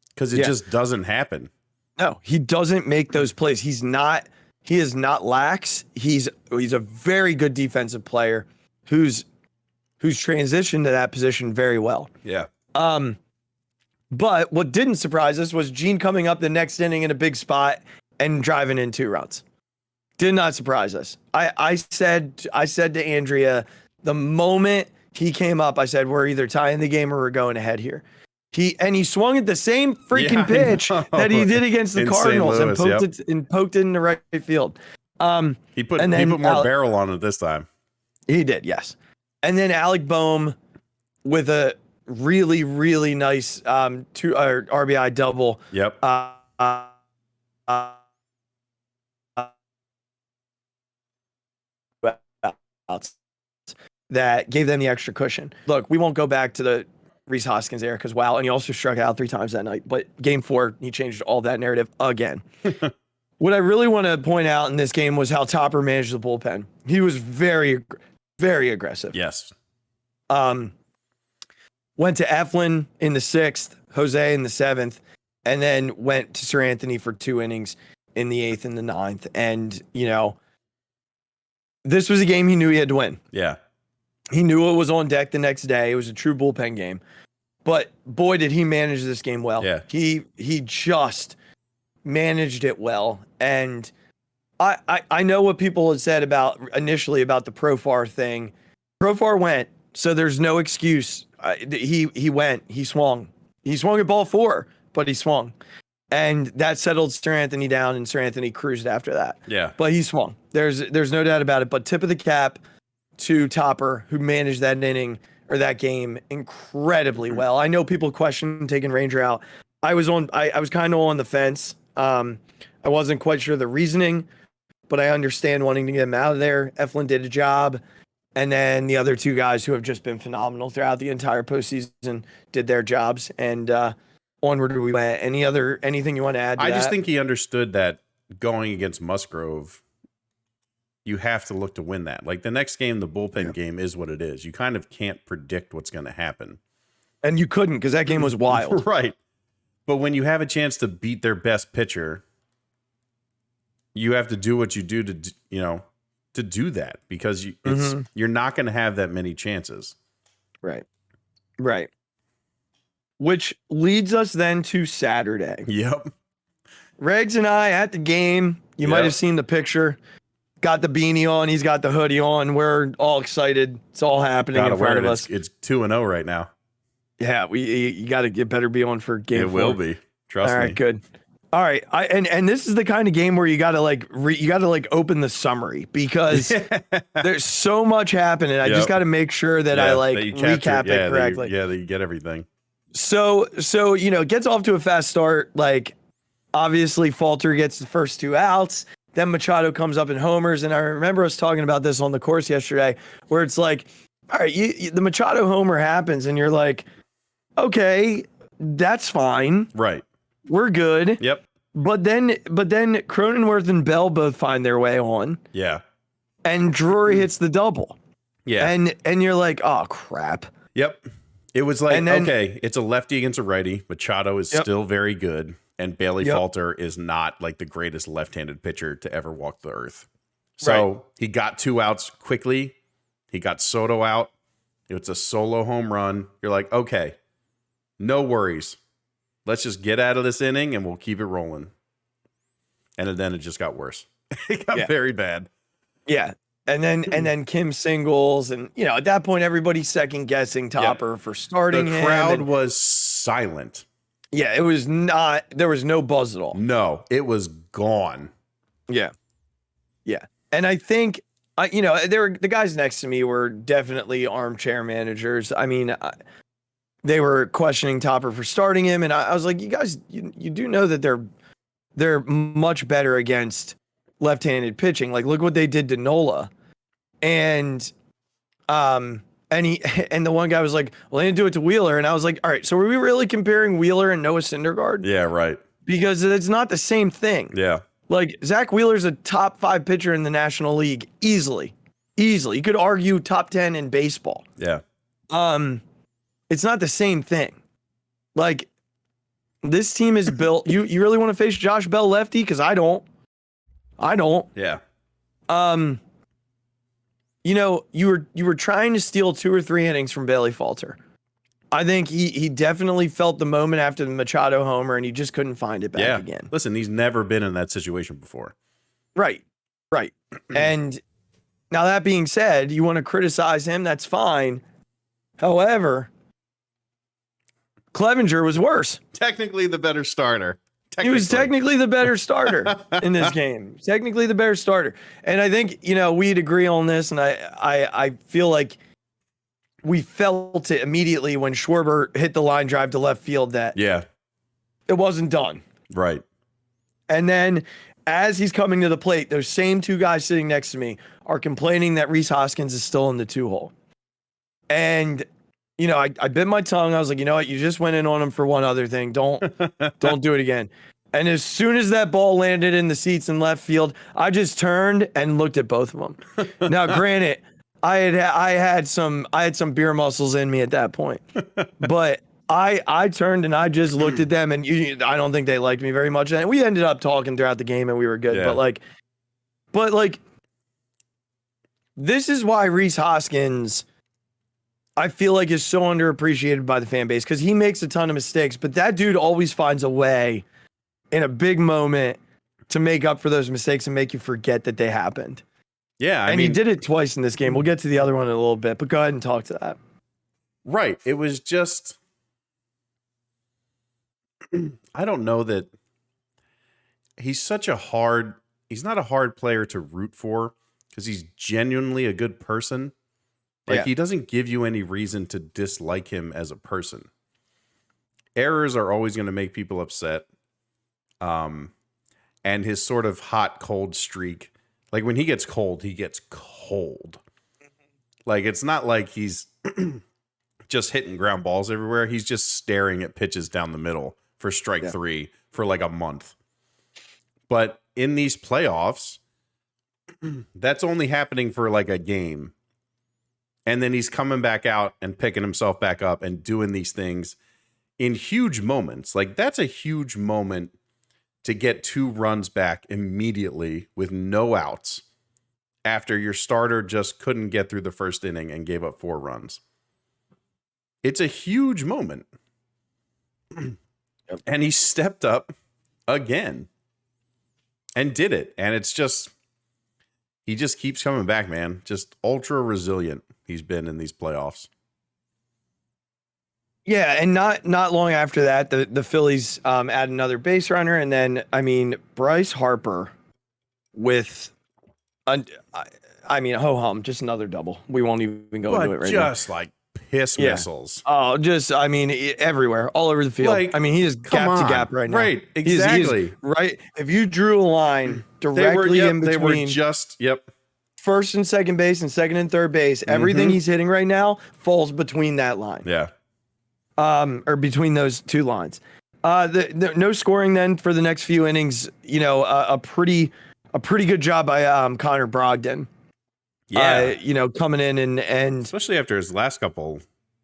Because it just doesn't happen. No, he doesn't make those plays. He is not lax. He's a very good defensive player who's transitioned to that position very well. Yeah. But what didn't surprise us was Gene coming up the next inning in a big spot and driving in 2 runs. Did not surprise us. I said to Andrea the moment he came up, I said, we're either tying the game or we're going ahead here. He swung at the same freaking pitch that he did against the Cardinals and poked it in the right field. He put more barrel on it this time. He did, yes. And then Alec Boehm with a really, really nice RBI double. Yep. That gave them the extra cushion. Look, we won't go back to the Rhys Hoskins era because wow, and he also struck out 3 times that night. But game 4, he changed all that narrative again. What I really want to point out in this game was how Topper managed the bullpen. He was very, very aggressive. Yes. Went to Eflin in the 6th, Jose in the 7th, and then went to Sir Anthony for 2 innings in the 8th and the 9th. And, this was a game he knew he had to win. Yeah. He knew it was on deck the next day. It was a true bullpen game. But boy, did he manage this game well. Yeah. He just managed it well. And I know what people had said initially about the Profar thing. Profar went, so there's no excuse. He went. He swung. He swung at ball 4, but he swung. And that settled Sir Anthony down, and Sir Anthony cruised after that. Yeah. But he swung. There's no doubt about it. But tip of the cap to Topper, who managed that inning or that game incredibly well. I know people question taking Ranger out. I was kind of on the fence. I wasn't quite sure the reasoning, but I understand wanting to get him out of there. Eflin did a job. And then the other 2 guys who have just been phenomenal throughout the entire postseason did their jobs. And onward we went. Anything you want to add to I that? just think he understood that going against Musgrove, you have to look to win that. Like the next game, the bullpen game is what it is. You kind of can't predict what's going to happen. And you couldn't because that game was wild. Right. But when you have a chance to beat their best pitcher, you have to do what you do to do that because you're not going to have that many chances. Right. Which leads us then to Saturday. Yep. Regz and I at the game. You might have seen the picture. Got the beanie on. He's got the hoodie on. We're all excited. It's all happening in front of us. It's 2-0 right now. Yeah, you got to get better be on for game 4. It will be. Trust me. All right, good. All right, and this is the kind of game where you got to open the summary because there's so much happening. I just got to make sure that I recap it correctly. That you get everything. So it gets off to a fast start. Like obviously, Falter gets the first 2 outs. Then Machado comes up and homers, and I remember us talking about this on the course yesterday, where it's like, all right, the Machado homer happens, and you're like, okay, that's fine. Right. We're good. Yep. But then Cronenworth and Bell both find their way on. Yeah. And Drury hits the double. Yeah. And you're like, oh crap. Yep. It was like, okay, it's a lefty against a righty. Machado is still very good. And Bailey Falter is not like the greatest left-handed pitcher to ever walk the earth. So he got 2 outs quickly. He got Soto out. It's a solo home run. You're like, okay, no worries. Let's just get out of this inning and we'll keep it rolling. And then it just got worse. It got very bad. Yeah. And then Kim singles, and at that point everybody's second guessing Topper for starting him. The crowd was silent. Yeah, it was not. There was no buzz at all. No, it was gone. Yeah. And I think, the guys next to me were definitely armchair managers. I mean, they were questioning Topper for starting him, and I was like, you guys, you do know that they're they're much better against left-handed pitching. Like, look what they did to Nola. And and the one guy was like, well, they didn't do it to Wheeler. And I was like, all right, so are we really comparing Wheeler and Noah Syndergaard? Yeah, right. Because it's not the same thing. Yeah. Like, Zach Wheeler's a top 5 pitcher in the National League easily. You could argue top 10 in baseball. Yeah. It's not the same thing. Like, this team is built. You really want to face Josh Bell lefty? Because I don't. Yeah. You know, you were trying to steal 2 or 3 innings from Bailey Falter. I think he definitely felt the moment after the Machado homer, and he just couldn't find it back again. Listen, he's never been in that situation before. Right. And now that being said, you want to criticize him, that's fine. However, Clevenger was worse. Technically the better starter. He was technically the better starter in this game. Technically the better starter. And I think, you know, we'd agree on this, and I feel like we felt it immediately when Schwarber hit the line drive to left field that it wasn't done. Right. And then as he's coming to the plate, those same 2 guys sitting next to me are complaining that Rhys Hoskins is still in the 2-hole. And, you know, I bit my tongue. I was like, you know what? You just went in on him for one other thing. Don't do it again. And as soon as that ball landed in the seats in left field, I just turned and looked at both of them. Now, granted, I had some beer muscles in me at that point, but I turned and I just looked at them, and I don't think they liked me very much. And we ended up talking throughout the game, and we were good. Yeah. But like, this is why Rhys Hoskins, I feel like, is so underappreciated by the fan base, because he makes a ton of mistakes, but that dude always finds a way in a big moment to make up for those mistakes and make you forget that they happened. Yeah, I mean, he did it twice in this game. We'll get to the other one in a little bit, but go ahead and talk to that. Right. It was just, I don't know that he's not a hard player to root for, because he's genuinely a good person. Like, he doesn't give you any reason to dislike him as a person. Errors are always going to make people upset. And his sort of hot, cold streak, like when he gets cold, he gets cold. Like, it's not like he's just hitting ground balls everywhere. He's just staring at pitches down the middle for strike 3 for like a month. But in these playoffs, that's only happening for like a game. And then he's coming back out and picking himself back up and doing these things in huge moments. Like, that's a huge moment to get 2 runs back immediately with no outs after your starter just couldn't get through the first inning and gave up 4 runs. It's a huge moment. And he stepped up again and did it. And it's just, he just keeps coming back, man. Just ultra resilient he's been in these playoffs. Yeah, and not long after that, the Phillies add another base runner, and then, I mean, Bryce Harper with, ho-hum, just another double. We won't even go into it right now. Just like piss missiles. Oh, just, I mean, everywhere, all over the field. Like, I mean, he is gap to gap right now. Right, exactly. He's right. If you drew a line directly in between, they were just, first and second base and second and third base, everything he's hitting right now falls between that line. Yeah. Or between those 2 lines. The no scoring then for the next few innings. You know, a pretty good job by Connor Brogdon. Yeah, coming in and especially after his last couple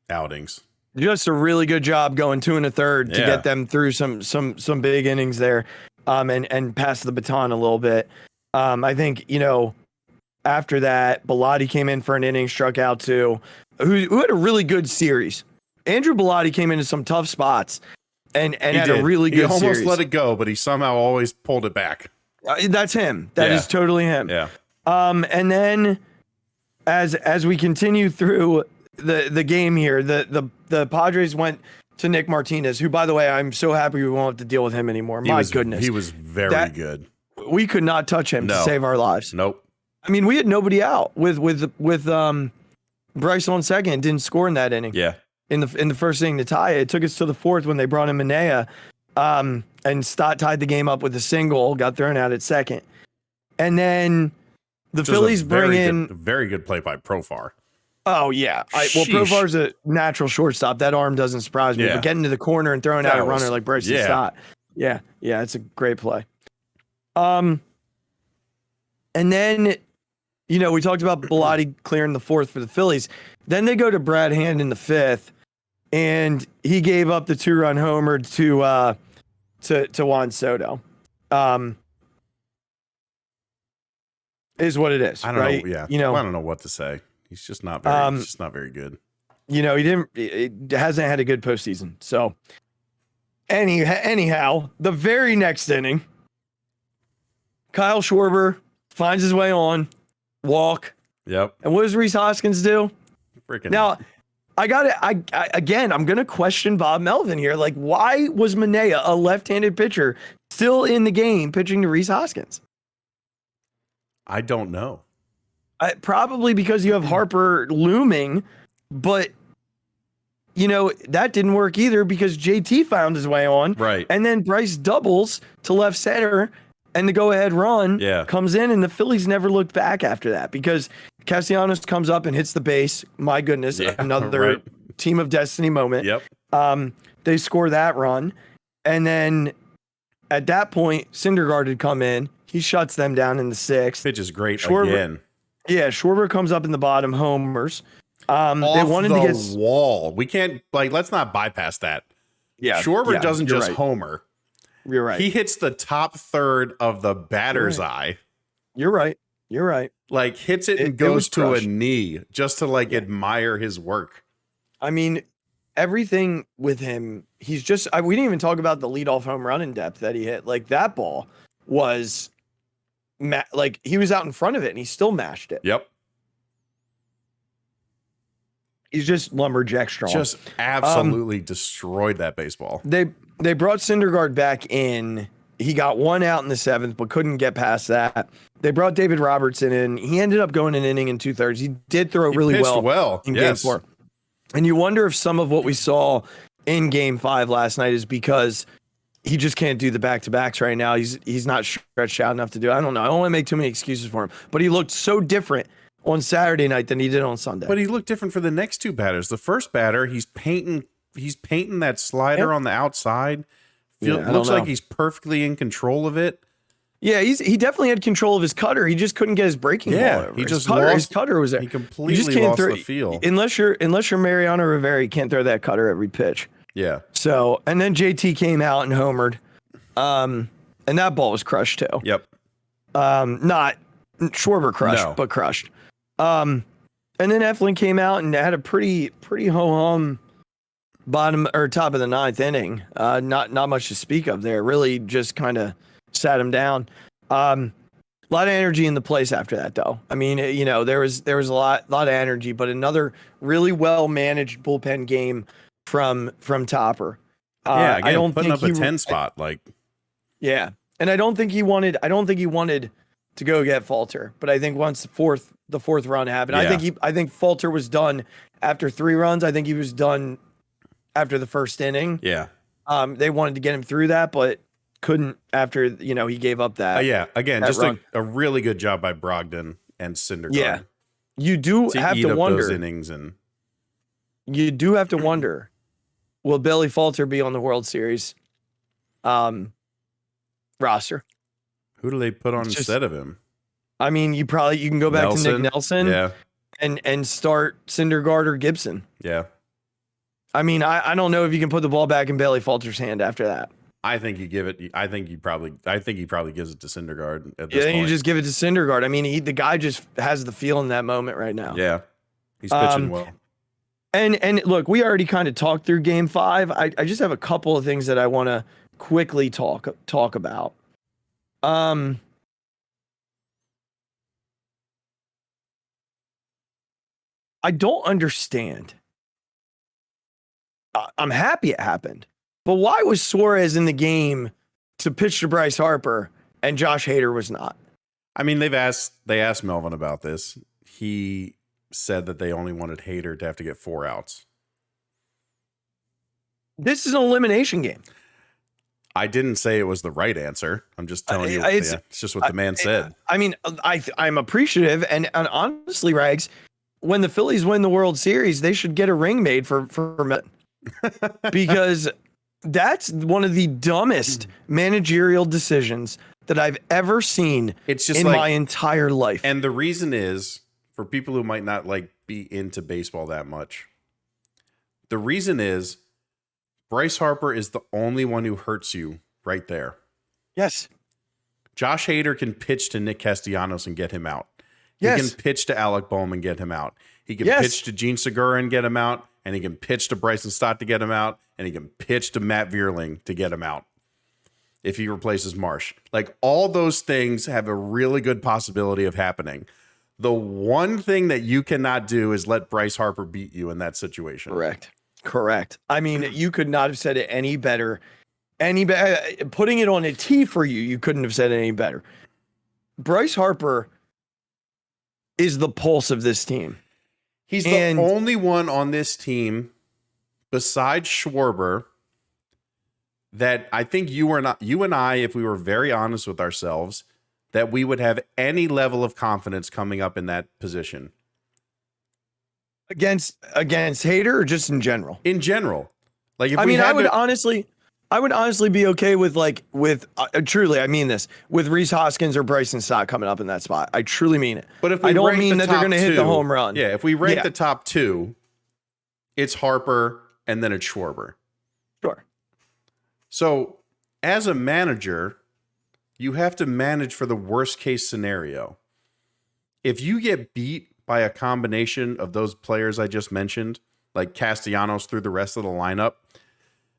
outings, just a really good job going 2 1/3 to get them through some big innings there, and pass the baton a little bit. I think, after that, Bilotti came in for an inning, struck out 2, who had a really good series. Andrew Bilotti came into some tough spots and had a really good series. He almost let it go, but he somehow always pulled it back. That's him. That is totally him. Yeah. And then as we continue through the game here, the Padres went to Nick Martinez, who, by the way, I'm so happy we won't have to deal with him anymore. My goodness. He was very good. We could not touch him to save our lives. Nope. I mean, we had nobody out with Bryce on second, didn't score in that inning. Yeah. In the first inning to tie it. It took us to the 4th when they brought in Manea. And Stott tied the game up with a single, got thrown out at second. And then the Phillies bring in very good play by Profar. Oh, yeah. Profar's a natural shortstop. That arm doesn't surprise me. Yeah. But getting to the corner and throwing out a runner like Bryce Stott. Yeah, it's a great play. And then, we talked about Bilotti clearing the fourth for the Phillies. Then they go to Brad Hand in the fifth, and he gave up the 2-run homer to Juan Soto. Is what it is. I don't right? know. Yeah. I don't know what to say. He's just not very good. He hasn't had a good postseason. So anyhow, the very next inning, Kyle Schwarber finds his way on, walk. Yep. And what does Rhys Hoskins do? Freaking. Now, I'm going to question Bob Melvin here. Like, why was Manaea, a left-handed pitcher, still in the game pitching to Rhys Hoskins? I don't know. Probably because you have Harper looming, but that didn't work either because JT found his way on. Right. And then Bryce doubles to left center and the go-ahead run comes in, and the Phillies never looked back after that because Castellanos comes up and hits the base. My goodness, another team of destiny moment. Yep. They score that run. And then at that point, Syndergaard had come in. He shuts them down in the sixth. Pitch is great again. Yeah, Schwarber comes up in the bottom, homers. They wanted to get wall. We can't let's not bypass that. Yeah, Schwarber doesn't just homer. You're right. He hits the top third of the batter's eye. You're right. Like hits it and goes to a knee just to admire his work. I mean, everything with him, he's just. We didn't even talk about the leadoff home run in depth that he hit. Like that ball was. He was out in front of it and he still mashed it. Yep. He's just lumberjack strong. Just absolutely destroyed that baseball. They brought Syndergaard back in. He got one out in the seventh, but couldn't get past that. They brought David Robertson in. He ended up going an inning and 2/3. He did throw really well in game 4. And you wonder if some of what we saw in game 5 last night is because he just can't do the back-to-backs right now. He's not stretched out enough to do it. I don't know. I don't want to make too many excuses for him. But he looked so different on Saturday night than he did on Sunday. But he looked different for the next two batters. The first batter, he's painting that slider on the outside. Looks like he's perfectly in control of it. Yeah, he definitely had control of his cutter. He just couldn't get his breaking ball over. His cutter was there. He completely lost the feel. Unless you're Mariano Rivera, you can't throw that cutter every pitch. Yeah. So, and then JT came out and homered. And that ball was crushed too. Yep. Not Schwarber crushed, but crushed. And then Eflin came out and had a pretty ho-hum bottom or top of the ninth inning. Not much to speak of there. Really just kind of sat him down. A lot of energy in the place after that, though. I mean, there was a lot of energy, but another really well managed bullpen game from Topper. Again, I don't putting up a 10 spot Yeah, and I don't think he wanted to go get Falter, but I think once the fourth run happened, I think Falter was done after 3 runs. I think he was done after the first inning. Yeah. They wanted to get him through that, but couldn't after he gave up that. Again, just a really good job by Brogdon and Syndergaard. Yeah, you do have to wonder those innings, and you do have to wonder, will Billy Falter be on the World Series roster? Who do they put on instead of him? I mean, you can go back to Nick Nelson, and start Syndergaard or Gibson. Yeah. I mean, I don't know if you can put the ball back in Bailey Falter's hand after that. I think he probably gives it to Syndergaard at this point. Yeah, you just give it to Syndergaard. I mean, the guy just has the feel in that moment right now. Yeah. He's pitching well. And look, we already kind of talked through game 5. I just have a couple of things that I want to quickly talk about. I don't understand. I'm happy it happened, but why was Suarez in the game to pitch to Bryce Harper and Josh Hader was not? I mean, they asked Melvin about this. He said that they only wanted Hader to have to get 4 outs. This is an elimination game. I didn't say it was the right answer. I'm just telling you. It's just what the man said. I mean, I'm appreciative. And honestly, Rags, when the Phillies win the World Series, they should get a ring made for because that's one of the dumbest managerial decisions that I've ever seen in my entire life. And the reason is, for people who might not be into baseball that much, the reason is Bryce Harper is the only one who hurts you right there. Yes. Josh Hader can pitch to Nick Castellanos and get him out. Yes. He can pitch to Alec Bohm and get him out. He can pitch to Gene Segura and get him out. And he can pitch to Bryson Stott to get him out. And he can pitch to Matt Vierling to get him out if he replaces Marsh. All those things have a really good possibility of happening. The one thing that you cannot do is let Bryce Harper beat you in that situation. Correct. I mean, you could not have said it any better. Putting it on a tee for you, you couldn't have said it any better. Bryce Harper is the pulse of this team. He's the only one on this team besides Schwarber that I think you and I, if we were very honest with ourselves, that we would have any level of confidence coming up in that position. Against Hader or just in general? In general. I would honestly be okay with truly, I mean this, with Rhys Hoskins or Bryson Stott coming up in that spot. I truly mean it. But if I don't mean that they're going to hit the home run. Yeah, if we rank the top two, it's Harper and then it's Schwarber. Sure. So as a manager, you have to manage for the worst case scenario. If you get beat by a combination of those players I just mentioned, like Castellanos through the rest of the lineup,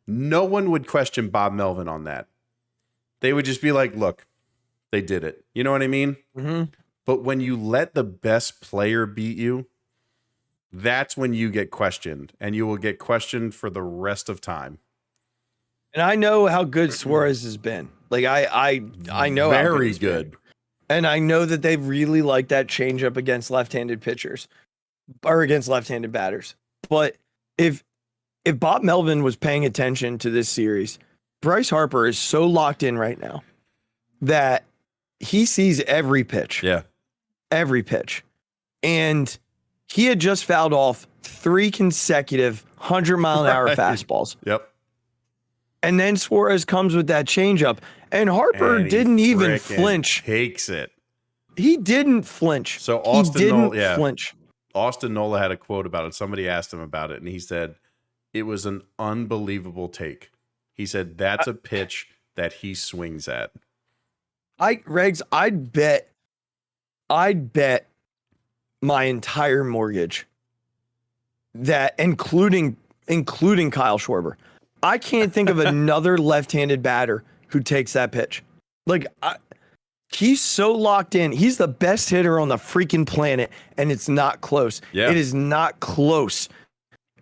no one would question Bob Melvin on that. They would just be like, look, they did it. You know what I mean? Mm-hmm. But when you let the best player beat you, that's when you get questioned, and you will get questioned for the rest of time. And I know how good Suarez has been. I know very good. And I know that they really like that changeup against left-handed pitchers or against left-handed batters. But if Bob Melvin was paying attention to this series, Bryce Harper is so locked in right now that he sees every pitch. Yeah. Every pitch. And he had just fouled off 3 consecutive 100-mile-an-hour fastballs. Yep. And then Suarez comes with that changeup. And Harper didn't even flinch. Takes it. He didn't flinch. So Austin flinch. Austin Nola had a quote about it. Somebody asked him about it, and he said, it was an unbelievable take. He said, that's a pitch that he swings at. Regz, I'd bet my entire mortgage that, including Kyle Schwarber, I can't think of another left-handed batter who takes that pitch. He's so locked in. He's the best hitter on the freaking planet, and it's not close. Yeah. It is not close.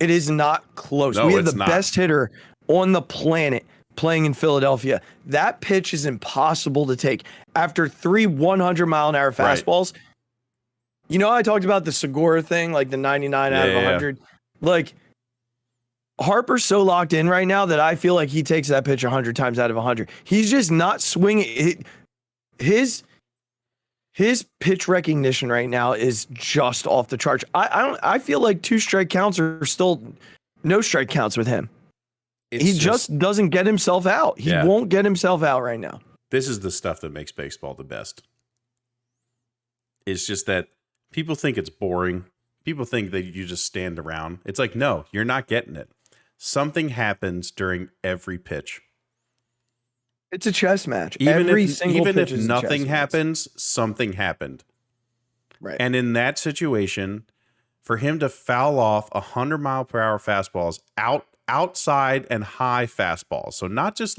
It is not close. No, we have the best hitter on the planet playing in Philadelphia. That pitch is impossible to take. After 3 100-mile-an-hour fastballs, you know, I talked about the Segura thing, the 99 out of 100. Harper's so locked in right now that I feel like he takes that pitch 100 times out of 100. He's just not swinging. His pitch recognition right now is just off the charts. I feel like 2 strike counts are still no strike counts with him. He just doesn't get himself out. He won't get himself out right now. This is the stuff that makes baseball the best. It's just that people think it's boring. People think that you just stand around. It's like, no, you're not getting it. Something happens during every pitch. It's a chess match. Even if nothing happens, something happened. Right. And in that situation, for him to foul off 100-mile-per-hour fastballs outside and high fastballs, so not just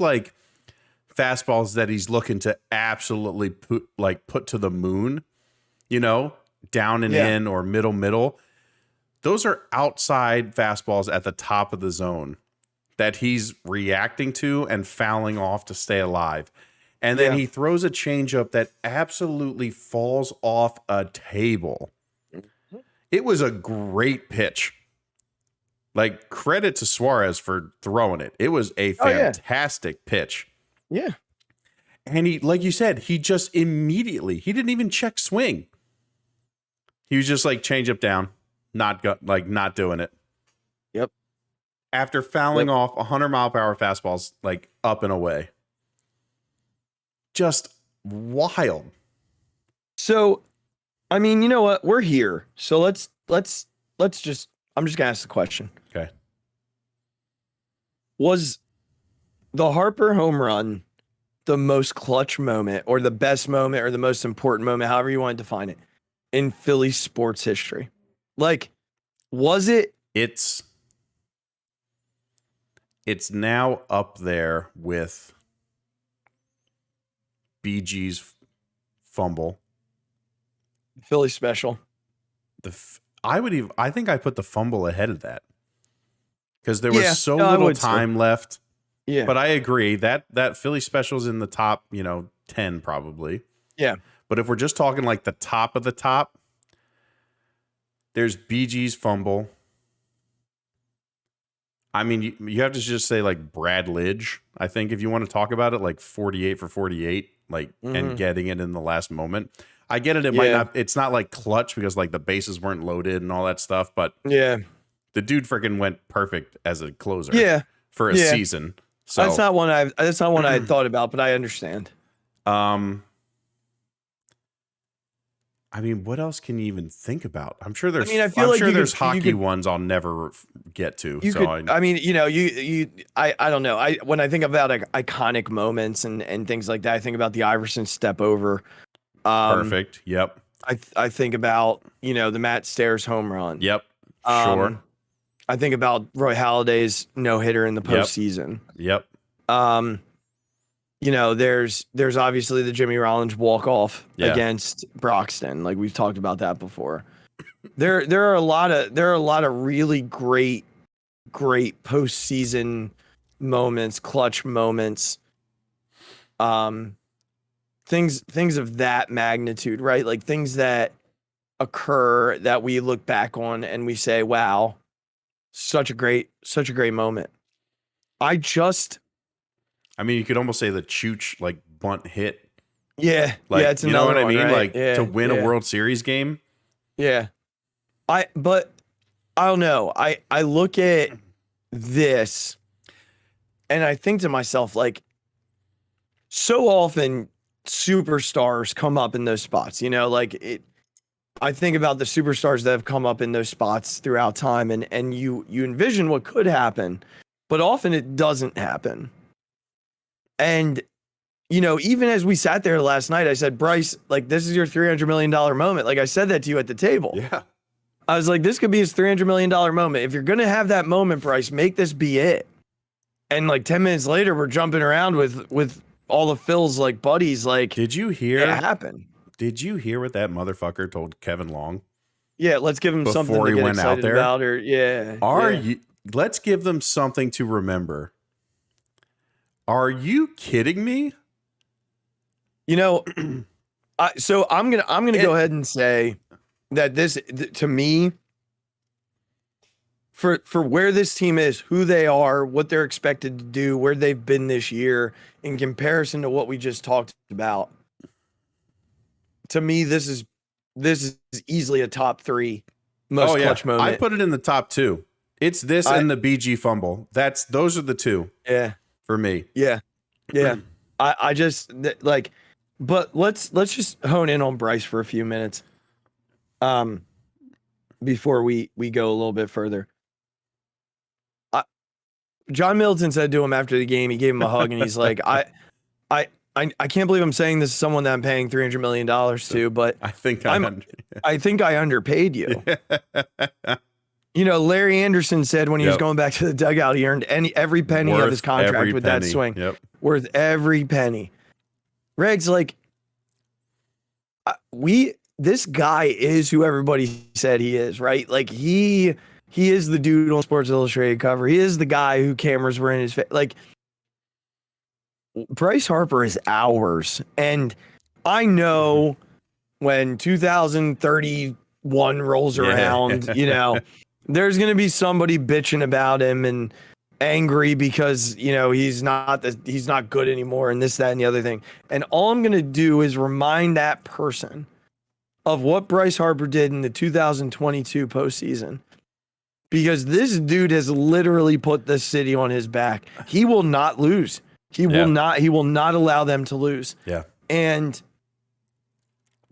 fastballs that he's looking to absolutely put to the moon, down and in or middle. Those are outside fastballs at the top of the zone that he's reacting to and fouling off to stay alive. And then he throws a changeup that absolutely falls off a table. It was a great pitch. Credit to Suarez for throwing it. It was a fantastic pitch. Yeah. And he, like you said, he just immediately, he didn't even check swing. He was just like change up down, not doing it. Yep. After fouling off 100-mile-per-hour fastballs, like up and away. Just wild. So, I mean, you know what? We're here. So let's just, I'm just gonna ask the question. Okay. Was the Harper home run the most clutch moment or the best moment or the most important moment, however you want to define it, in Philly sports history? Like, was it? It's now up there with BG's fumble. Philly special. I think I put the fumble ahead of that because there was so no, little time left. Yeah. But I agree that Philly special's in the top, 10 probably. Yeah. But if we're just talking like the top of the top, there's BG's fumble. I mean, you have to just say like Brad Lidge, I think, if you want to talk about it, like 48 for 48, like, and getting it in the last moment. I get it. It might not, it's not like clutch because like the bases weren't loaded and all that stuff, but yeah, the dude freaking went perfect as a closer for a season. So that's not one I had thought about, but I understand. I mean, what else can you even think about? I'm sure there's. I feel like there's hockey ones I'll never get to. I don't know. When I think about like iconic moments and things like that, I think about the Iverson step over. Perfect. Yep. I think about the Matt Stairs home run. Yep. Sure. I think about Roy Halladay's no hitter in the postseason. Yep. There's obviously the Jimmy Rollins walk off against Broxton. Like we've talked about that before. There are a lot of really great postseason moments, clutch moments. Things of that magnitude, right? Like things that occur that we look back on and we say, wow, such a great moment. I mean, you could almost say the Chooch like bunt hit. Yeah. Like, it's you know what I one, mean? right? Like to win a World Series game. Yeah. But I don't know. I look at this and I think to myself, like, so often superstars come up in those spots, I think about the superstars that have come up in those spots throughout time and you envision what could happen, but often it doesn't happen. And, even as we sat there last night, I said, Bryce, like, this is your $300 million moment. Like I said that to you at the table. Yeah. I was like, this could be his $300 million moment. If you're going to have that moment, Bryce, make this be it. And like 10 minutes later, we're jumping around with all of Phil's like buddies. Like, did you hear it happen? Did you hear what that motherfucker told Kevin Long? Yeah. Let's give him something to get excited about. Or let's give them something to remember. Are you kidding me? So I'm gonna go ahead and say that this, to me, for where this team is, who they are, what they're expected to do, where they've been this year, in comparison to what we just talked about, to me, this is easily a top 3 most clutch moment. I put it in the top 2. It's this and the BG fumble. Those are the 2. Yeah. For me. Yeah. I just like, but let's just hone in on Bryce for a few minutes. Before we go a little bit further. John Middleton said to him after the game, he gave him a hug and he's like, I can't believe I'm saying this is someone that I'm paying $300 million to, but I think I underpaid you. Larry Anderson said when he was going back to the dugout, he earned every penny of his contract with that swing. Yep. Worth every penny. Regz, like, this guy is who everybody said he is, right? Like, he is the dude on Sports Illustrated cover. He is the guy who cameras were in his face. Like, Bryce Harper is ours. And I know when 2031 rolls around, there's going to be somebody bitching about him and angry because, he's not good anymore and this, that, and the other thing. And all I'm going to do is remind that person of what Bryce Harper did in the 2022 postseason. Because this dude has literally put the city on his back. He will not lose. He will not allow them to lose. Yeah. And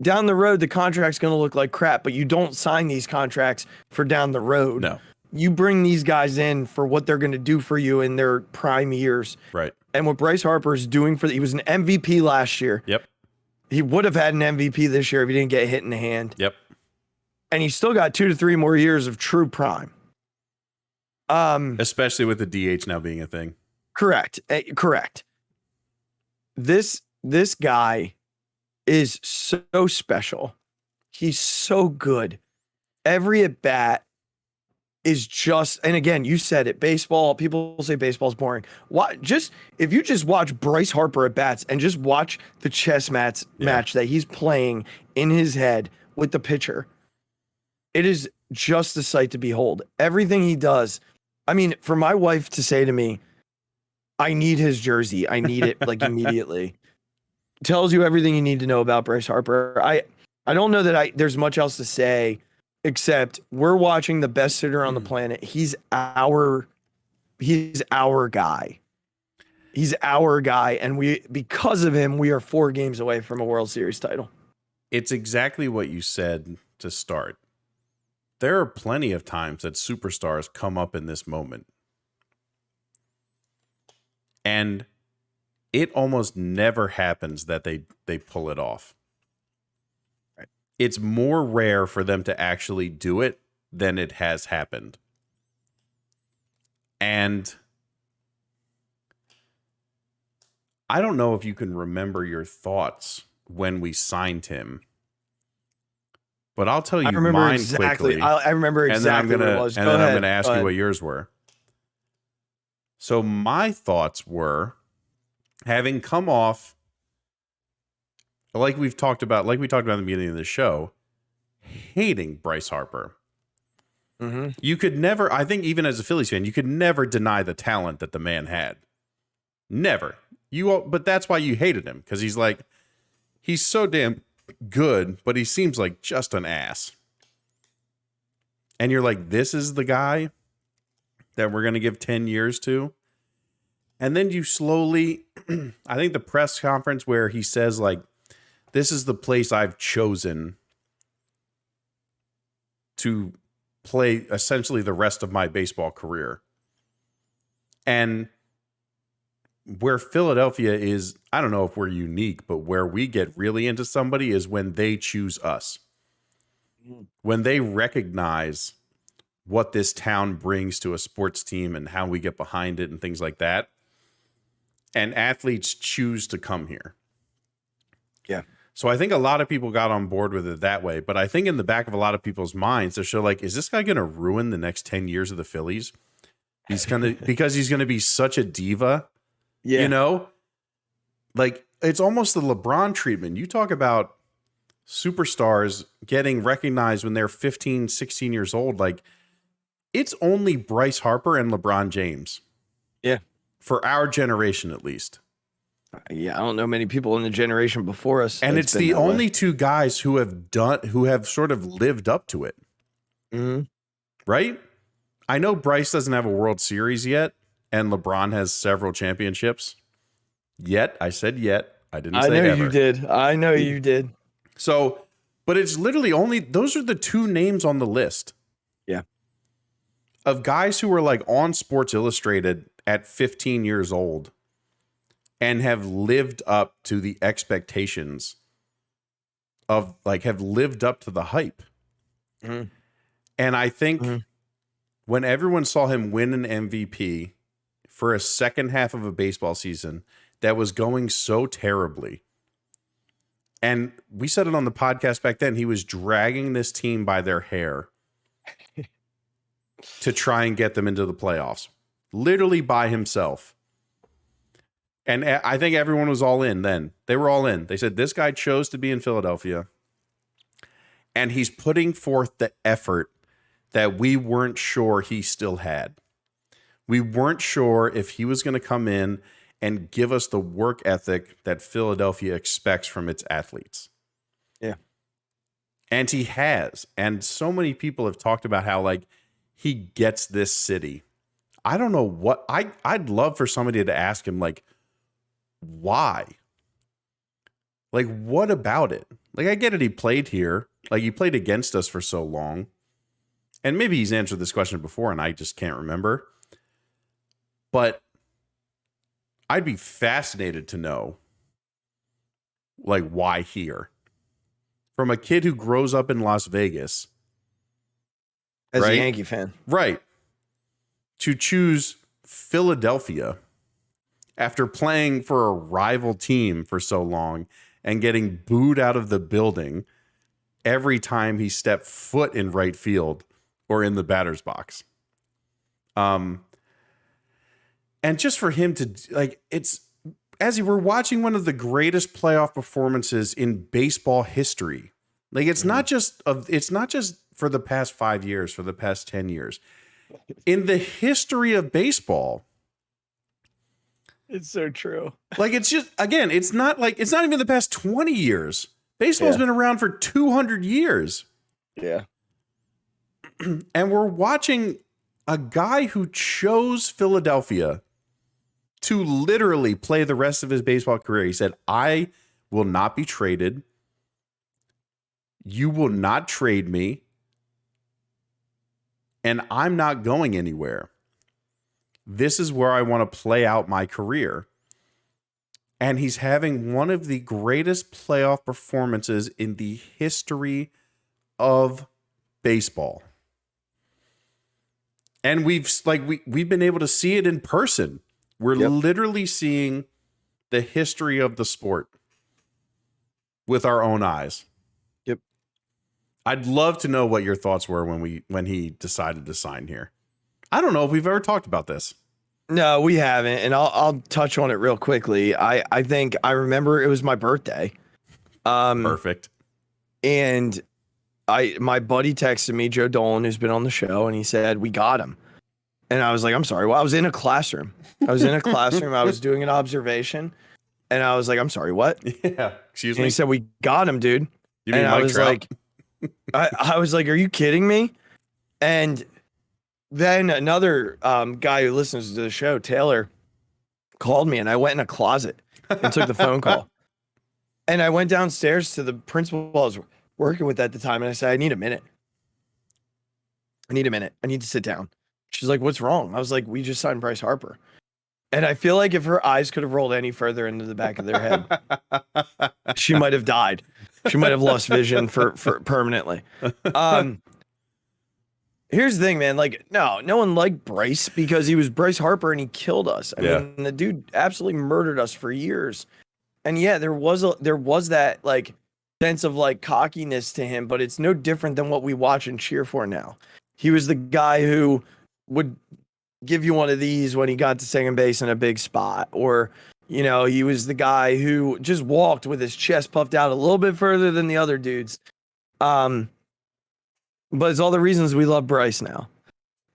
down the road, the contract's going to look like crap, but you don't sign these contracts for down the road. No. You bring these guys in for what they're going to do for you in their prime years. Right. And what Bryce Harper is doing he was an MVP last year. Yep. He would have had an MVP this year if he didn't get hit in the hand. Yep. And he's still got 2 to 3 more years of true prime. Especially with the DH now being a thing. Correct. This guy is so special. He's so good. Every at bat is just, and again, you said it, baseball, people say baseball's boring. If you just watch Bryce Harper at bats and just watch the chess match that he's playing in his head with the pitcher, it is just a sight to behold. Everything he does. I mean, for my wife to say to me, I need his jersey. I need it like immediately. Tells you everything you need to know about Bryce Harper. I don't know that there's much else to say except we're watching the best hitter on the planet. He's our guy. He's our guy. And because of him, we are 4 games away from a World Series title. It's exactly what you said to start. There are plenty of times that superstars come up in this moment. And it almost never happens that they pull it off. Right. It's more rare for them to actually do it than it has happened. And I don't know if you can remember your thoughts when we signed him. But I'll tell you mine exactly. quickly. I remember exactly what it was. And then I'm going to ask you what yours were. So my thoughts were, having come off, like we talked about in the beginning of the show, hating Bryce Harper. Mm-hmm. You could never, I think even as a Phillies fan, you could never deny the talent that the man had. Never. But that's why you hated him, because he's so damn good, but he seems like just an ass. And you're like, this is the guy that we're going to give 10 years to. And then you slowly, I think the press conference where he says, like, this is the place I've chosen to play essentially the rest of my baseball career. And where Philadelphia is, I don't know if we're unique, but where we get really into somebody is when they choose us. When they recognize what this town brings to a sports team and how we get behind it and things like that. And athletes choose to come here. Yeah. So I think a lot of people got on board with it that way. But I think in the back of a lot of people's minds, they're like, is this guy going to ruin the next 10 years of the Phillies? Because he's going to be such a diva. Yeah. You know, like it's almost the LeBron treatment. You talk about superstars getting recognized when they're 15, 16 years old. Like it's only Bryce Harper and LeBron James. Yeah. For our generation, at least. Yeah. I don't know many people in the generation before us. And it's the only 2 guys who have sort of lived up to it. Mm-hmm. Right. I know Bryce doesn't have a World Series yet. And LeBron has several championships. Yet. I said yet. I didn't say ever. I know you did. So, but it's literally only, those are the 2 names on the list. Yeah. Of guys who were like on Sports Illustrated at 15 years old and have lived up to the expectations of have lived up to the hype. Mm-hmm. And I think when everyone saw him win an MVP for a second half of a baseball season that was going so terribly. And we said it on the podcast back then, he was dragging this team by their hair to try and get them into the playoffs, literally by himself. And I think everyone was all in then. They were all in. They said, this guy chose to be in Philadelphia and he's putting forth the effort that we weren't sure he still had. We weren't sure if he was going to come in and give us the work ethic that Philadelphia expects from its athletes. Yeah. And he has. And so many people have talked about how, like, he gets this city. I don't know what I'd love for somebody to ask him, like, why? Like, what about it? Like, I get it. He played here. Like, he played against us for so long. And maybe he's answered this question before and I just can't remember. But I'd be fascinated to know, like, why here? From a kid who grows up in Las Vegas. As right? a Yankee fan. Right. To choose Philadelphia after playing for a rival team for so long and getting booed out of the building every time he stepped foot in right field or in the batter's box. And just for him to, like, it's, as we're watching one of the greatest playoff performances in baseball history. Like, it's not just for the past 5 years, for the past 10 years. In the history of baseball. It's so true. Like, it's just, again, it's not even the past 20 years. Baseball's been around for 200 years. Yeah. And we're watching a guy who chose Philadelphia to literally play the rest of his baseball career. He said, I will not be traded. You will not trade me. And I'm not going anywhere. This is where I want to play out my career. And he's having one of the greatest playoff performances in the history of baseball. And we've been able to see it in person. We're literally seeing the history of the sport with our own eyes. Yep. I'd love to know what your thoughts were when he decided to sign here. I don't know if we've ever talked about this. No, we haven't, and I'll touch on it real quickly. I think I remember it was my birthday. Perfect. And my buddy texted me, Joe Dolan, who's been on the show, and he said, we got him. And I was like, I'm sorry. Well, I was in a classroom. I was doing an observation. And I was like, I'm sorry, what? Yeah. Excuse me. And he said, we got him, dude. You mean and Mike I was Trout? like, I was like, are you kidding me? And then another guy who listens to the show, Taylor, called me, and I went in a closet and took the phone call. And I went downstairs to the principal I was working with at the time, and I said, I need a minute. I need to sit down. She's like, what's wrong? I was like, we just signed Bryce Harper. And I feel like if her eyes could have rolled any further into the back of their head, she might have died. She might have lost vision for permanently. Here's the thing, man. Like, no one liked Bryce because he was Bryce Harper and he killed us. I mean, the dude absolutely murdered us for years. And yeah, there was that like sense of like cockiness to him, but it's no different than what we watch and cheer for now. He was the guy who would give you one of these when he got to second base in a big spot, or, you know, he was the guy who just walked with his chest puffed out a little bit further than the other dudes. But it's all the reasons we love Bryce now.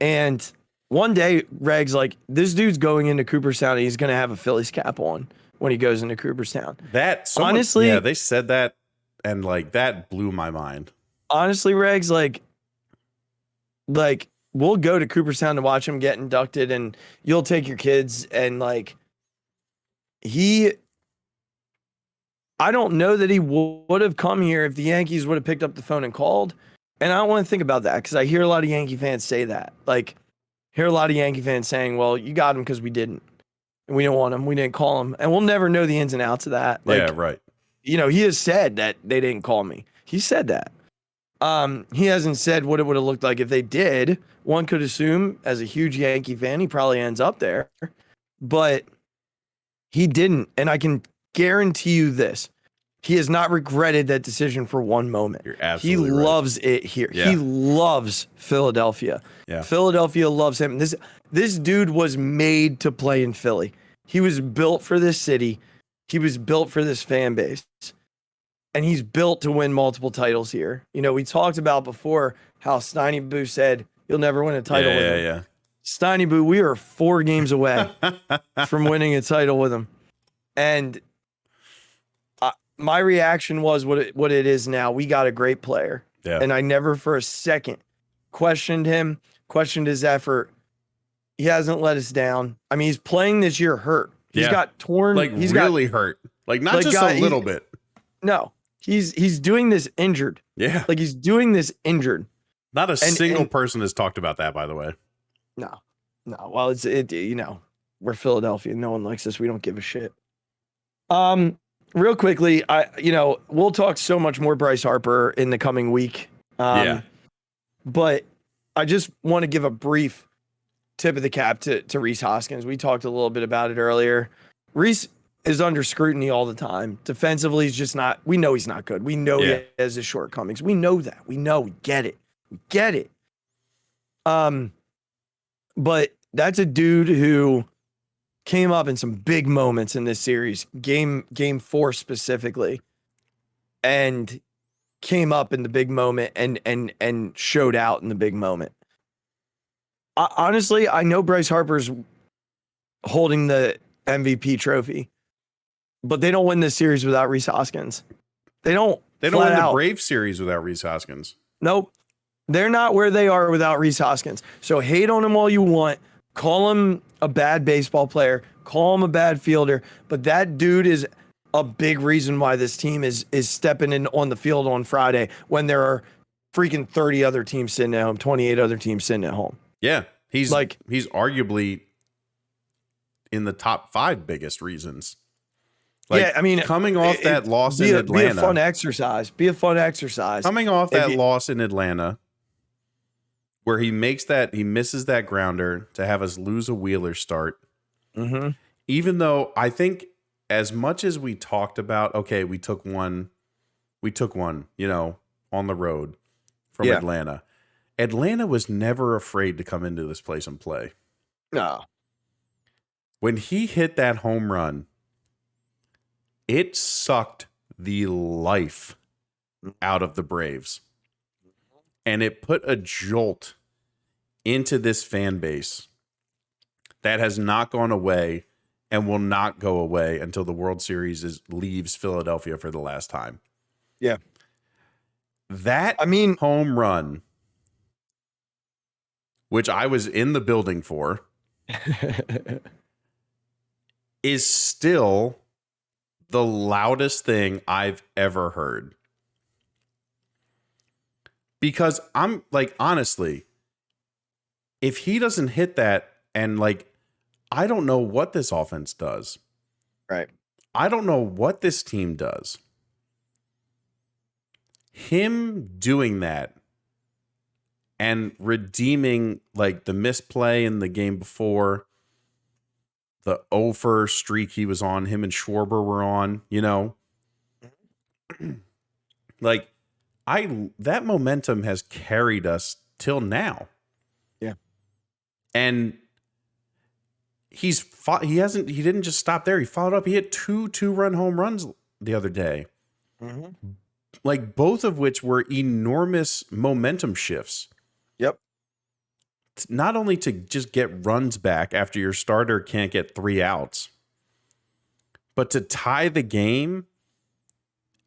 And one day, Reg's like, this dude's going into Cooperstown and he's going to have a Phillies cap on when he goes into Cooperstown. Honestly, yeah, they said that, and like that blew my mind. Honestly, Reg's like we'll go to Cooperstown to watch him get inducted, and you'll take your kids. And like, I don't know that he would have come here if the Yankees would have picked up the phone and called. And I don't want to think about that because I hear a lot of Yankee fans say that. Like, hear a lot of Yankee fans saying, well, you got him because we didn't. And we didn't want him. We didn't call him. And we'll never know the ins and outs of that. Like, yeah, right. You know, he has said that they didn't call me. He said that. He hasn't said what it would have looked like if they did. One could assume, as a huge Yankee fan, he probably ends up there. But he didn't. And I can guarantee you this. He has not regretted that decision for one moment. You're absolutely He right. loves it here. Yeah. He loves Philadelphia. Yeah. Philadelphia loves him. This dude was made to play in Philly. He was built for this city. He was built for this fan base. And he's built to win multiple titles here. You know, we talked about before how Steiny Boo said, you'll never win a title with him. Yeah. Steiny Boo, we are 4 games away from winning a title with him. And my reaction was what it is now. We got a great player. Yeah. And I never for a second questioned him, questioned his effort. He hasn't let us down. I mean, he's playing this year hurt. He's got torn. Like, he's really hurt. Like, not just a little bit. No, he's doing this injured. Yeah. Like, he's doing this injured. Not a single person has talked about that, by the way. No. Well, it's we're Philadelphia. No one likes us. We don't give a shit. Real quickly, we'll talk so much more Bryce Harper in the coming week. But I just want to give a brief tip of the cap to Rhys Hoskins. We talked a little bit about it earlier. Rhys is under scrutiny all the time. Defensively, he's just not. We know he's not good. We know he has his shortcomings. We know that. We get it. We get it. But that's a dude who came up in some big moments in this series, game 4 specifically, and came up in the big moment and showed out in the big moment. Honestly, I know Bryce Harper's holding the MVP trophy, but they don't win this series without Rhys Hoskins. They don't win the Braves series without Rhys Hoskins. Nope. They're not where they are without Rhys Hoskins. So hate on him all you want. Call him a bad baseball player. Call him a bad fielder. But that dude is a big reason why this team is stepping in on the field on Friday when there are freaking 30 other teams sitting at home, 28 other teams sitting at home. Yeah. He's arguably in the top 5 biggest reasons. Coming off that loss in Atlanta. Be a fun exercise. Coming off that loss in Atlanta, where he misses that grounder to have us lose a Wheeler start. Mm-hmm. Even though I think as much as we talked about, okay, we took one, on the road from Atlanta. Atlanta was never afraid to come into this place and play. No. When he hit that home run, it sucked the life out of the Braves. And it put a jolt into this fan base that has not gone away and will not go away until the World Series leaves Philadelphia for the last time. Yeah. Home run, which I was in the building for, is still the loudest thing I've ever heard. Because I'm like, honestly, if he doesn't hit that, and I don't know what this offense does. Right. I don't know what this team does. Him doing that and redeeming the misplay in the game before, the 0-for streak he was on, him and Schwarber were on, that momentum has carried us till now. Yeah. And he didn't just stop there. He followed up. He hit 2-run home runs the other day. Mm-hmm. Both of which were enormous momentum shifts. Yep. Not only to just get runs back after your starter can't get 3 outs, but to tie the game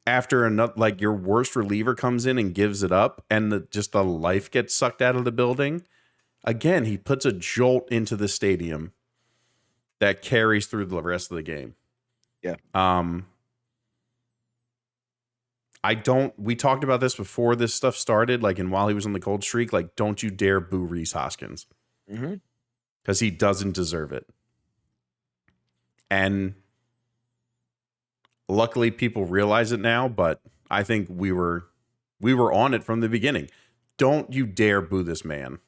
after another, your worst reliever comes in and gives it up, and the life gets sucked out of the building. Again, he puts a jolt into the stadium that carries through the rest of the game. Yeah. We talked about this before this stuff started, and while he was on the cold streak, don't you dare boo Rhys Hoskins. Mm-hmm. Because he doesn't deserve it. And luckily people realize it now, but I think we were on it from the beginning. Don't you dare boo this man.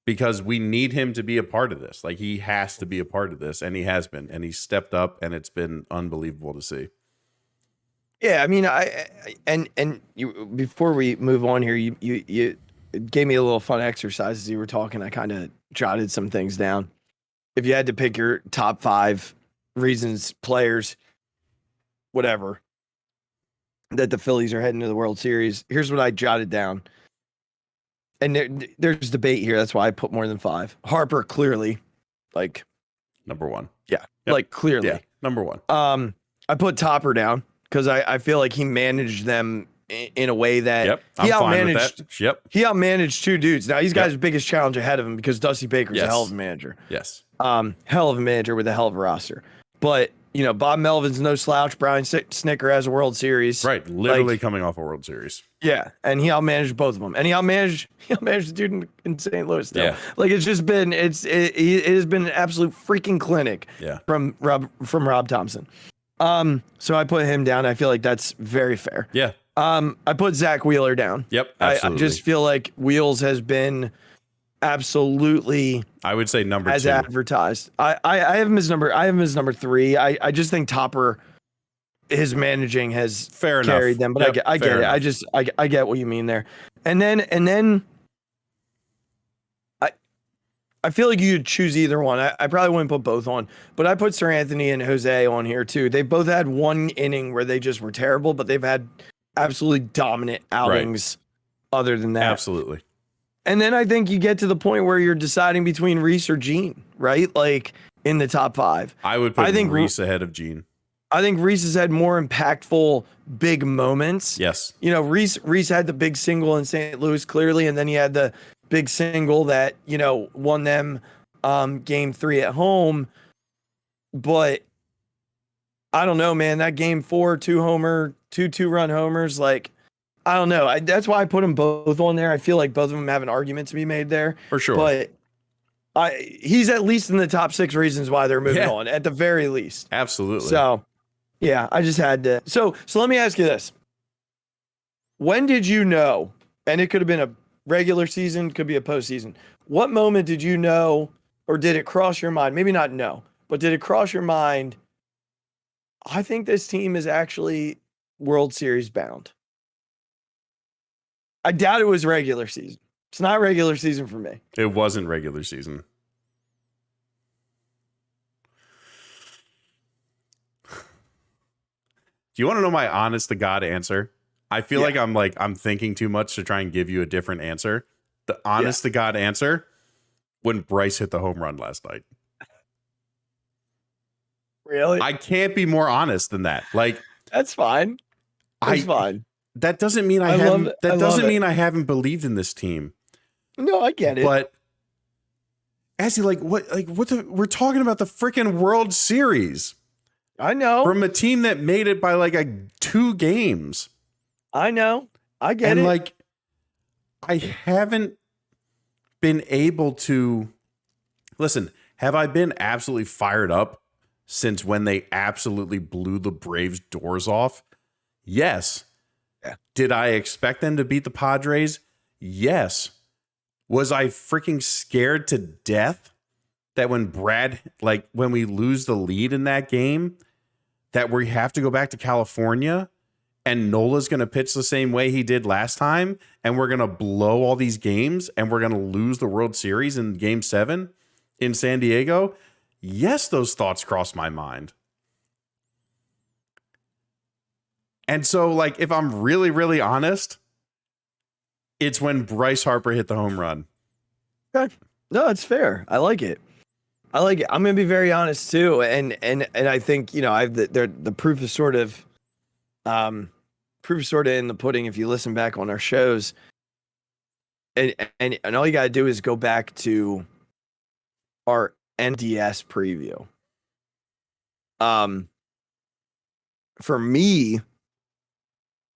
Because we need him to be a part of this. He has to be a part of this, and he has been, and he's stepped up, and it's been unbelievable to see. Yeah, I mean, before we move on here, you gave me a little fun exercise as you were talking. I kind of jotted some things down. If you had to pick your top 5 reasons, players, whatever, that the Phillies are heading to the World Series, here's what I jotted down. and there's debate here. That's why I put more than 5. Harper clearly, like number 1. yeah, Yep. like clearly number 1. I put Topper down because I feel like he managed them in a way that I'm fine with that. Yep. He outmanaged 2 dudes. Now he's got his biggest challenge ahead of him because Dusty Baker's a hell of a manager. Yes. Hell of a manager with a hell of a roster. But Bob Melvin's no slouch. Brian Snicker has a World Series. Right. Literally coming off a World Series. Yeah. And he outmanaged both of them. And he outmanaged the dude in St. Louis though. Yeah. Like it's just been it has been an absolute freaking clinic from Rob Thompson. So I put him down. I feel like that's very fair. Yeah. I put Zach Wheeler down. Yep. Absolutely. I just feel like Wheels has been absolutely, I would say number 2 as advertised. I have him as number 3. I just think Topper, his managing has carried them, but I get it. I get what you mean there. And then I feel like you could choose either one. I probably wouldn't put both on, but I put Sir Anthony and Jose on here too. They both had one inning where they just were terrible, but they've had absolutely dominant outings other than that. Absolutely. And then I think you get to the point where you're deciding between Reese or Gene, right? Like in the top 5. I would put Reese ahead of Gene. I think Reese has had more impactful big moments. Yes. Reese had the big single in St. Louis clearly, and then he had the big single that, won them game 3 at home. But I don't know, man, that game 4, 2-run homers, like I don't know. That's why I put them both on there. I feel like both of them have an argument to be made there. For sure. But he's at least in the top 6 reasons why they're moving on, at the very least. Absolutely. So, yeah, I just had to. So let me ask you this. When did you know, and it could have been a regular season, could be a postseason. What moment did you know, or did it cross your mind? Maybe not know, but did it cross your mind? I think this team is actually World Series bound. I doubt it was regular season. It's not regular season for me. It wasn't regular season. Do you want to know my honest to God answer? I feel like I'm thinking too much to try and give you a different answer. The honest to God answer, when Bryce hit the home run last night. Really? I can't be more honest than that. Like, that's fine. That's fine. That doesn't mean I haven't. That doesn't mean I haven't believed in this team. No, I get it. But Azzy, we're talking about the freaking World Series. I know. From a team that made it by 2 games. I know. I get it. And I haven't been able to listen. Have I been absolutely fired up since when they absolutely blew the Braves' doors off? Yes. Yeah. Did I expect them to beat the Padres? Yes. Was I freaking scared to death that when we lose the lead in that game, that we have to go back to California and Nola's going to pitch the same way he did last time, and we're going to blow all these games and we're going to lose the World Series in Game 7 in San Diego? Yes, those thoughts crossed my mind. And so, if I'm really, really honest, it's when Bryce Harper hit the home run. Okay. No, it's fair. I like it. I'm going to be very honest too, and I think the proof is sort of in the pudding. If you listen back on our shows, and all you got to do is go back to our NDS preview. For me,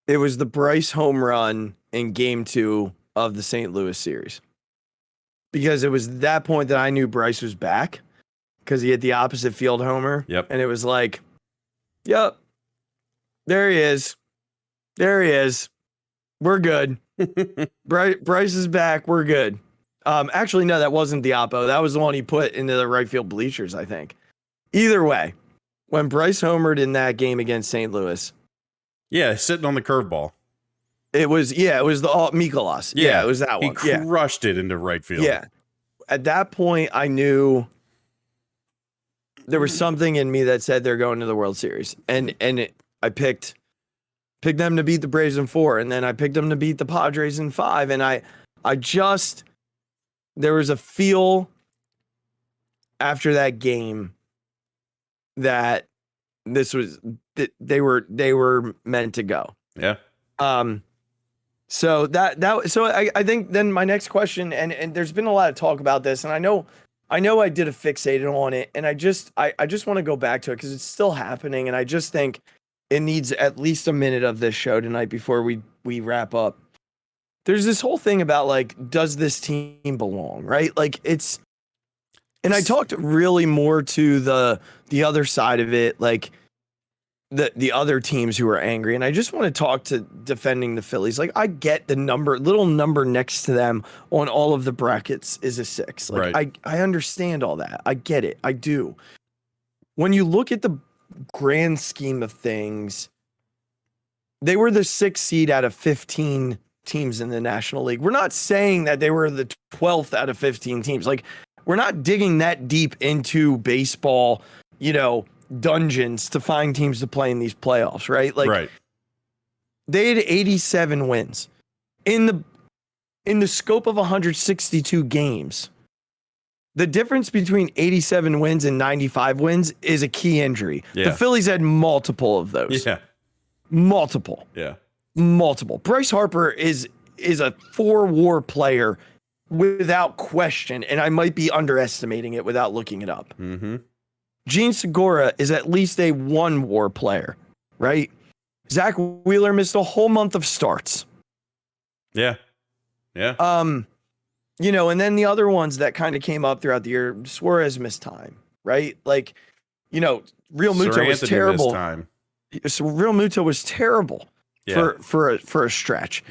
it was the Bryce home run in Game 2 of the St. Louis series. Because it was that point that I knew Bryce was back, because he hit the opposite field homer. Yep. And it was like, yep, there he is. There he is. We're good. Bryce is back. We're good. Actually, no, that wasn't the oppo. That was the one he put into the right field bleachers, I think. Either way, when Bryce homered in that game against St. Louis. Yeah, sitting on the curveball. It was the Mikolas. Yeah, it was that one. He crushed it into right field. Yeah. At that point, I knew there was something in me that said they're going to the World Series. I picked them to beat the Braves in 4, and then I picked them to beat the Padres in 5. And I There was a feel after that game that they were meant to go. Yeah. So I think then my next question, and there's been a lot of talk about this, and I know I did a fixated on it, and I just want to go back to it because it's still happening, and I just think it needs at least a minute of this show tonight before we wrap up. There's this whole thing about like, does this team belong, right? Like and I talked really more to the other side of it, like the other teams who are angry. And I just want to talk to defending the Phillies. Like, I get the little number next to them on all of the brackets is a 6. Like, right. I understand all that. I get it. I do. When you look at the grand scheme of things, they were the 6th seed out of 15 teams in the National League. We're not saying that they were the 12th out of 15 teams. Like, we're not digging that deep into baseball, dungeons to find teams to play in these playoffs, right? Like, right. They had 87 wins in the scope of 162 games. The difference between 87 wins and 95 wins is a key injury. Yeah. The Phillies had multiple of those. Yeah. Multiple. Yeah. Multiple. Bryce Harper is a 4-WAR player without question, and I might be underestimating it without looking it up. Mm-hmm. Gene Segura is at least a 1-WAR player, right? Zach Wheeler missed a whole month of starts. Yeah. Yeah. And then the other ones that kind of came up throughout the year, Suarez missed time, right? Like, Real Muto was terrible. So Real Muto was terrible for a stretch.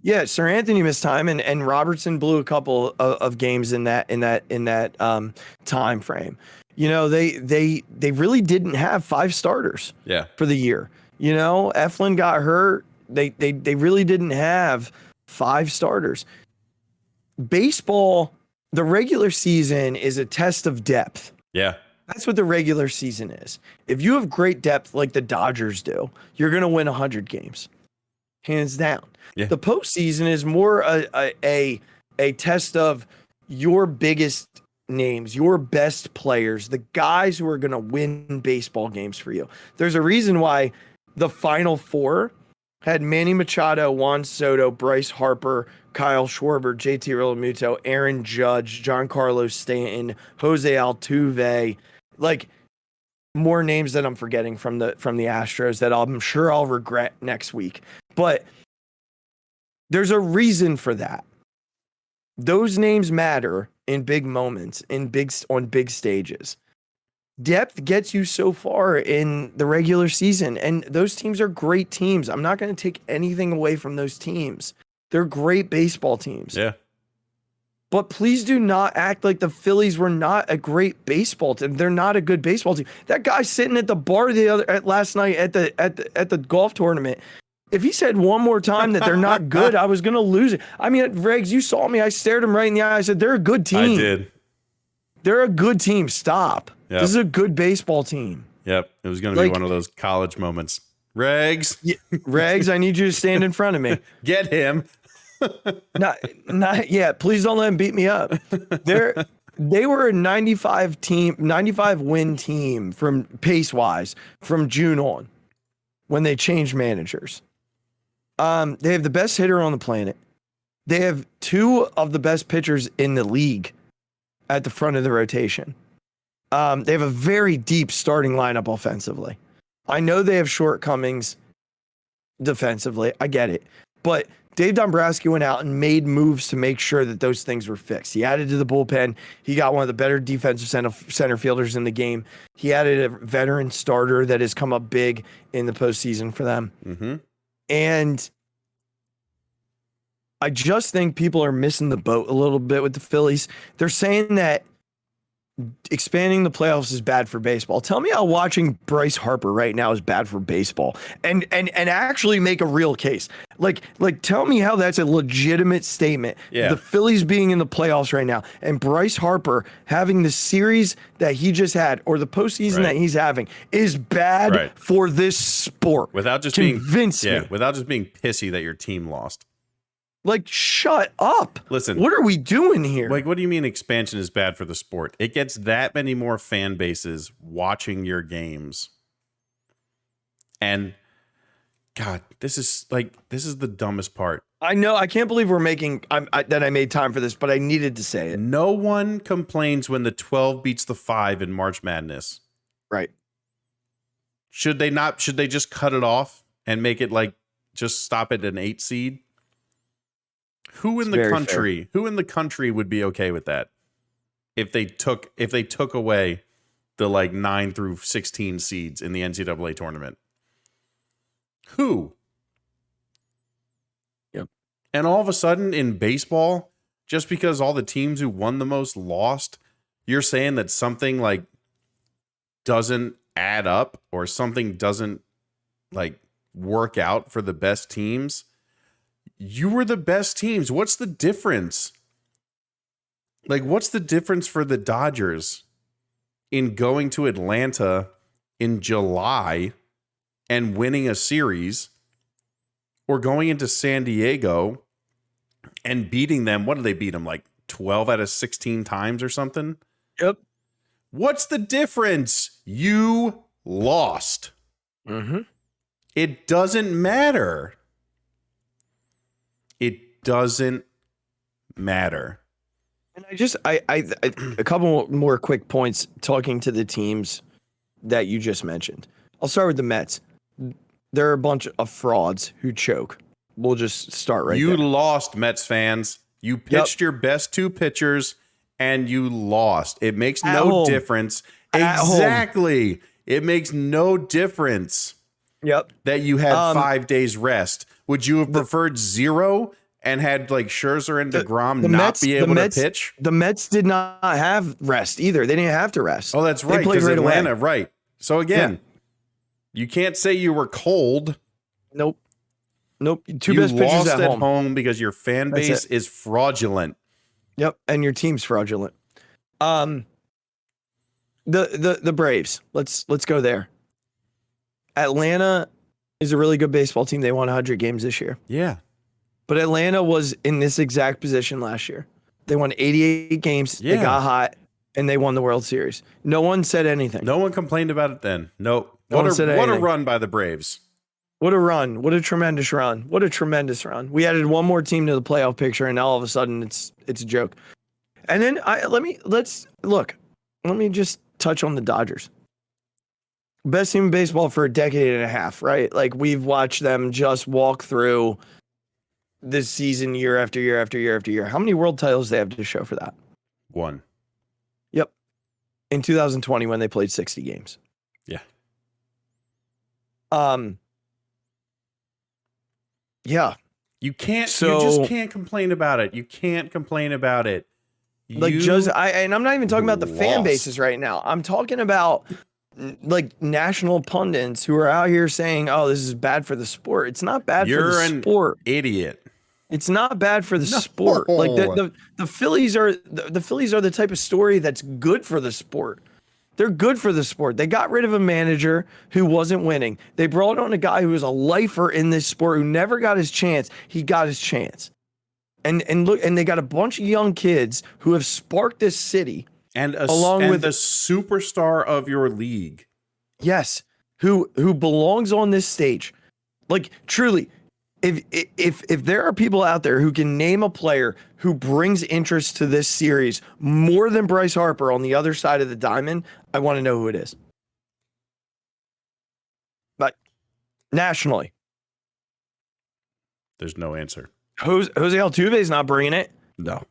Yeah. Sir Anthony missed time, and Robertson blew a couple of games in that time frame. They really didn't have 5 starters. For the year. Eflin got hurt. They really didn't have 5 starters. Baseball, the regular season is a test of depth. Yeah. That's what the regular season is. If you have great depth like the Dodgers do, you're going to win 100 games. Hands down. Yeah. The postseason is more a test of your biggest names, your best players, the guys who are going to win baseball games for you. There's a reason why the Final 4 had Manny Machado, Juan Soto, Bryce Harper, Kyle Schwarber, JT Realmuto, Aaron Judge, Giancarlo Stanton, Jose Altuve, like more names that I'm forgetting from the Astros that I'm sure I'll regret next week. But there's a reason for that. Those names matter in big moments, on big stages. Depth gets you so far in the regular season, and those teams are great teams. I'm not going to take anything away from those teams. They're great baseball teams. Yeah. But please do not act like the Phillies were not a great baseball team. They're not a good baseball team. That guy sitting at the bar last night at the golf tournament, if he said one more time that they're not good, I was going to lose it. I mean, Regz, you saw me. I stared him right in the eye. I said, they're a good team. I did. They're a good team. Stop. Yep. This is a good baseball team. Yep. It was going to be one of those college moments. Regz. Regz, I need you to stand in front of me. Get him. Not yet. Please don't let him beat me up. They were a 95 win team from pace wise from June on when they changed managers. They have the best hitter on the planet. They have 2 of the best pitchers in the league at the front of the rotation. They have a very deep starting lineup offensively. I know they have shortcomings defensively. I get it. But Dave Dombrowski went out and made moves to make sure that those things were fixed. He added to the bullpen. He got one of the better defensive center fielders in the game. He added a veteran starter that has come up big in the postseason for them. Mm-hmm. And I just think people are missing the boat a little bit with the Phillies. They're saying that expanding the playoffs is bad for baseball. Tell me how watching Bryce Harper right now is bad for baseball, and actually make a real case. Like tell me how that's a legitimate statement. Yeah. The Phillies being in the playoffs right now and Bryce Harper having the series that he just had or the postseason that he's having is bad for this sport. Without just Convince me. Without just being pissy that your team lost. Like, shut up. Listen, what are we doing here? Like, what do you mean expansion is bad for the sport? It gets that many more fan bases watching your games. And God, this is the dumbest part. I know. I can't believe we're making that I made time for this, but I needed to say it. No one complains when the 12 beats the 5 in March Madness. Right. Should they just cut it off and make it like just stop at an 8 seed? Who in the country would be okay with that? If they took away the like 9 through 16 seeds in the NCAA tournament. Who? Yep. And all of a sudden in baseball, just because all the teams who won the most lost, you're saying that something like doesn't add up or something doesn't like work out for the best teams. You were the best teams. What's the difference? Like, what's the difference for the Dodgers in going to Atlanta in July and winning a series, or going into San Diego and beating them? What did they beat them? Like 12 out of 16 times or something? Yep. What's the difference? You lost. Mm-hmm. It doesn't matter. It doesn't matter. And I a couple more quick points talking to the teams that you just mentioned. I'll start with the Mets. There are a bunch of frauds who choke. We'll just start right there. You lost, Mets fans. You pitched your best 2 pitchers and you lost. It makes no difference. Exactly. It makes no difference. Yep. That you had 5 days rest. Would you have preferred 0 and had like Scherzer and DeGrom be able to pitch? The Mets did not have rest either. They didn't have to rest. Oh, that's right. They played right Atlanta, away. right. So again, you can't say you were cold. Nope. 2 best pitchers lost at home because your fan base is fraudulent. Yep, and your team's fraudulent. The Braves. Let's go there. Atlanta is a really good baseball team. They won 100 games this year. Yeah. But Atlanta was in this exact position last year. They won 88 games. Yeah. They got hot, and they won the World Series. No one said anything. No one complained about it then. Nope. What a run by the Braves. What a run. What a tremendous run. What a tremendous run. We added one more team to the playoff picture, and now all of a sudden it's a joke. And then let me just touch on the Dodgers. Best team in baseball for a decade and a half, right? Like, we've watched them just walk through this season year after year after year after year. How many world titles do they have to show for that? 1. Yep. In 2020 when they played 60 games. Yeah. Yeah. You just can't complain about it. You can't complain about it. And I'm not even talking about the fan bases right now. I'm talking about like national pundits who are out here saying, "Oh, this is bad for the sport." It's not bad for the sport. Idiot. It's not bad for the sport. Like the Phillies are the type of story that's good for the sport. They're good for the sport. They got rid of a manager who wasn't winning. They brought on a guy who was a lifer in this sport who never got his chance. He got his chance. And they got a bunch of young kids who have sparked this city. And the superstar of your league. Yes. Who belongs on this stage. Like, truly, if there are people out there who can name a player who brings interest to this series more than Bryce Harper on the other side of the diamond, I want to know who it is. But nationally, there's no answer. Jose Altuve is not bringing it. No.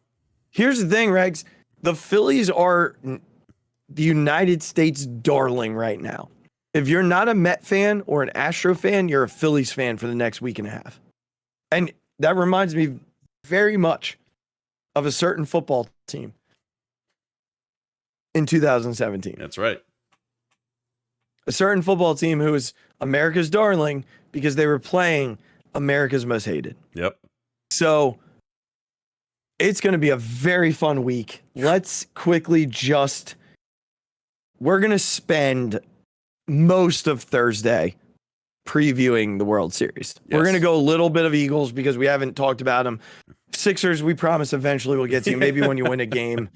Here's the thing, Regz. The Phillies are the United States darling right now. If you're not a Met fan or an Astro fan, you're a Phillies fan for the next week and a half. And that reminds me very much of a certain football team in 2017. That's right. A certain football team who was America's darling because they were playing America's most hated. Yep. So it's going to be a very fun week. Let's quickly we're going to spend most of Thursday previewing the World Series. Yes. We're going to go a little bit of Eagles because we haven't talked about them. Sixers, we promise eventually we'll get to you. Maybe when you win a game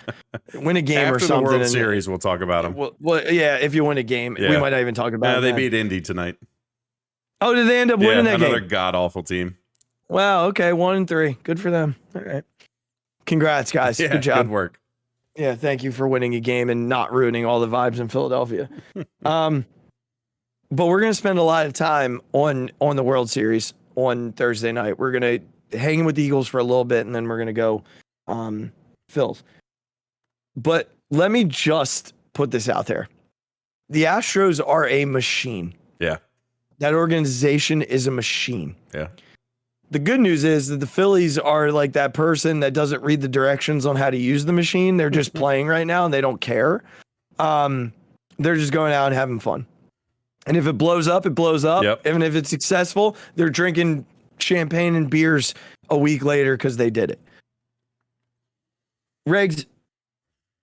After or something. the World Series, we'll talk about them. Well, yeah, if you win a game, we might not even talk about it. They beat Indy tonight. Oh, did they end up winning that game? Another god-awful team. Wow, okay, 1-3. Good for them. All right. Congrats, guys. Yeah, good job. Good work. Yeah, thank you for winning a game and not ruining all the vibes in Philadelphia. But we're going to spend a lot of time on the World Series on Thursday night. We're going to hang with the Eagles for a little bit, and then we're going to go Phils. But let me just put this out there. The Astros are a machine. Yeah. That organization is a machine. Yeah. The good news is that the Phillies are like that person that doesn't read the directions on how to use the machine. They're just playing right now, and they don't care. They're just going out and having fun. And if it blows up, it blows up. Yep. And if it's successful, they're drinking champagne and beers a week later because they did it. Regz,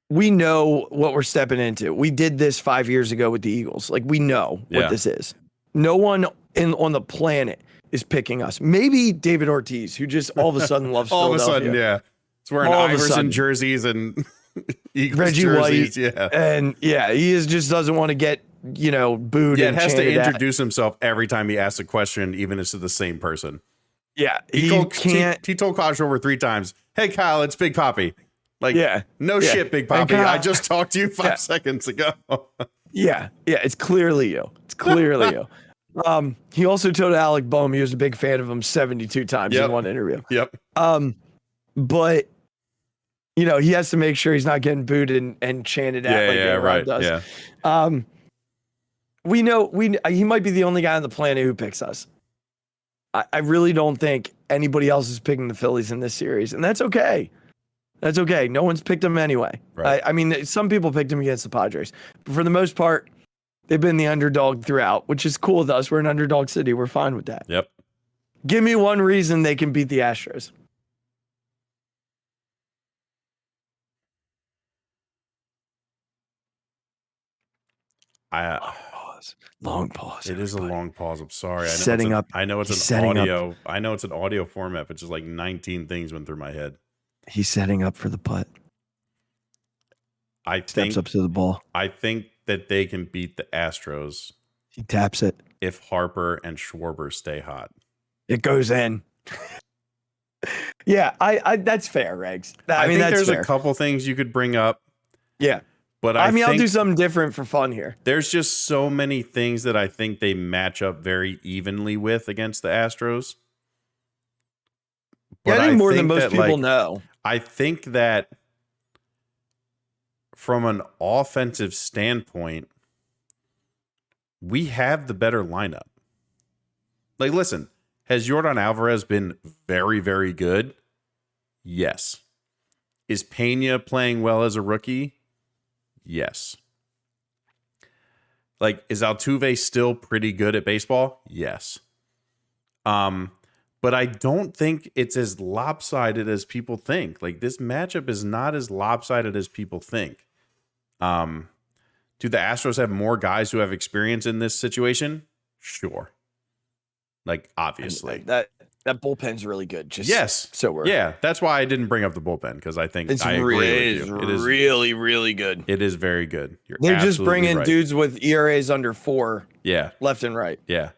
we know what we're stepping into. We did this 5 years ago with the Eagles. Like, we know what this is. No one on the planet is picking us. Maybe David Ortiz, who just all of a sudden loves all Philadelphia. All of a sudden, yeah. It's wearing Iverson jerseys and Eagles Reggie jerseys. White, yeah. And he just doesn't want to get, booed. Yeah, and it has to chanted introduce himself every time he asks a question, even if it's to the same person. Yeah, he told Kosh over 3 times, "Hey Kyle, it's Big Papi." Like, shit, Big Papi. I just talked to you 5 seconds ago. Yeah, it's clearly you. It's clearly you. He also told Alec Boehm he was a big fan of him 72 times in one interview. Yep. But he has to make sure he's not getting booed and chanted at like A-Rod does. Yeah. We know he might be the only guy on the planet who picks us. I really don't think anybody else is picking the Phillies in this series, and that's okay. That's okay. No one's picked them anyway. Right. I mean, some people picked them against the Padres, but for the most part, they've been the underdog throughout, which is cool with us. We're an underdog city. We're fine with that. Yep. Give me one reason they can beat the Astros. Long pause. It is a long pause. I'm sorry. I know it's an audio format, but just like 19 things went through my head. He's setting up for the putt. Steps up to the ball. I think that they can beat the Astros. He taps it. If Harper and Schwarber stay hot. It goes in. Yeah, I that's fair, Regz. I mean, think there's fair. A couple things you could bring up. Yeah. But I'll do something different for fun here. There's just so many things that I think they match up very evenly with against the Astros. But I think more than most people know. I think that from an offensive standpoint, we have the better lineup. Like, listen, has Yordan Alvarez been very, very good? Yes. Is Pena playing well as a rookie? Yes. Like, is Altuve still pretty good at baseball? Yes. But I don't think it's as lopsided as people think. Like, this matchup is not as lopsided as people think. Do the Astros have more guys who have experience in this situation? Sure. Like, obviously. That bullpen's really good. That's why I didn't bring up the bullpen, because I think I agree with you. It is really, really good. It is very good. They're just bringing dudes with ERAs under 4. Yeah. Left and right. Yeah.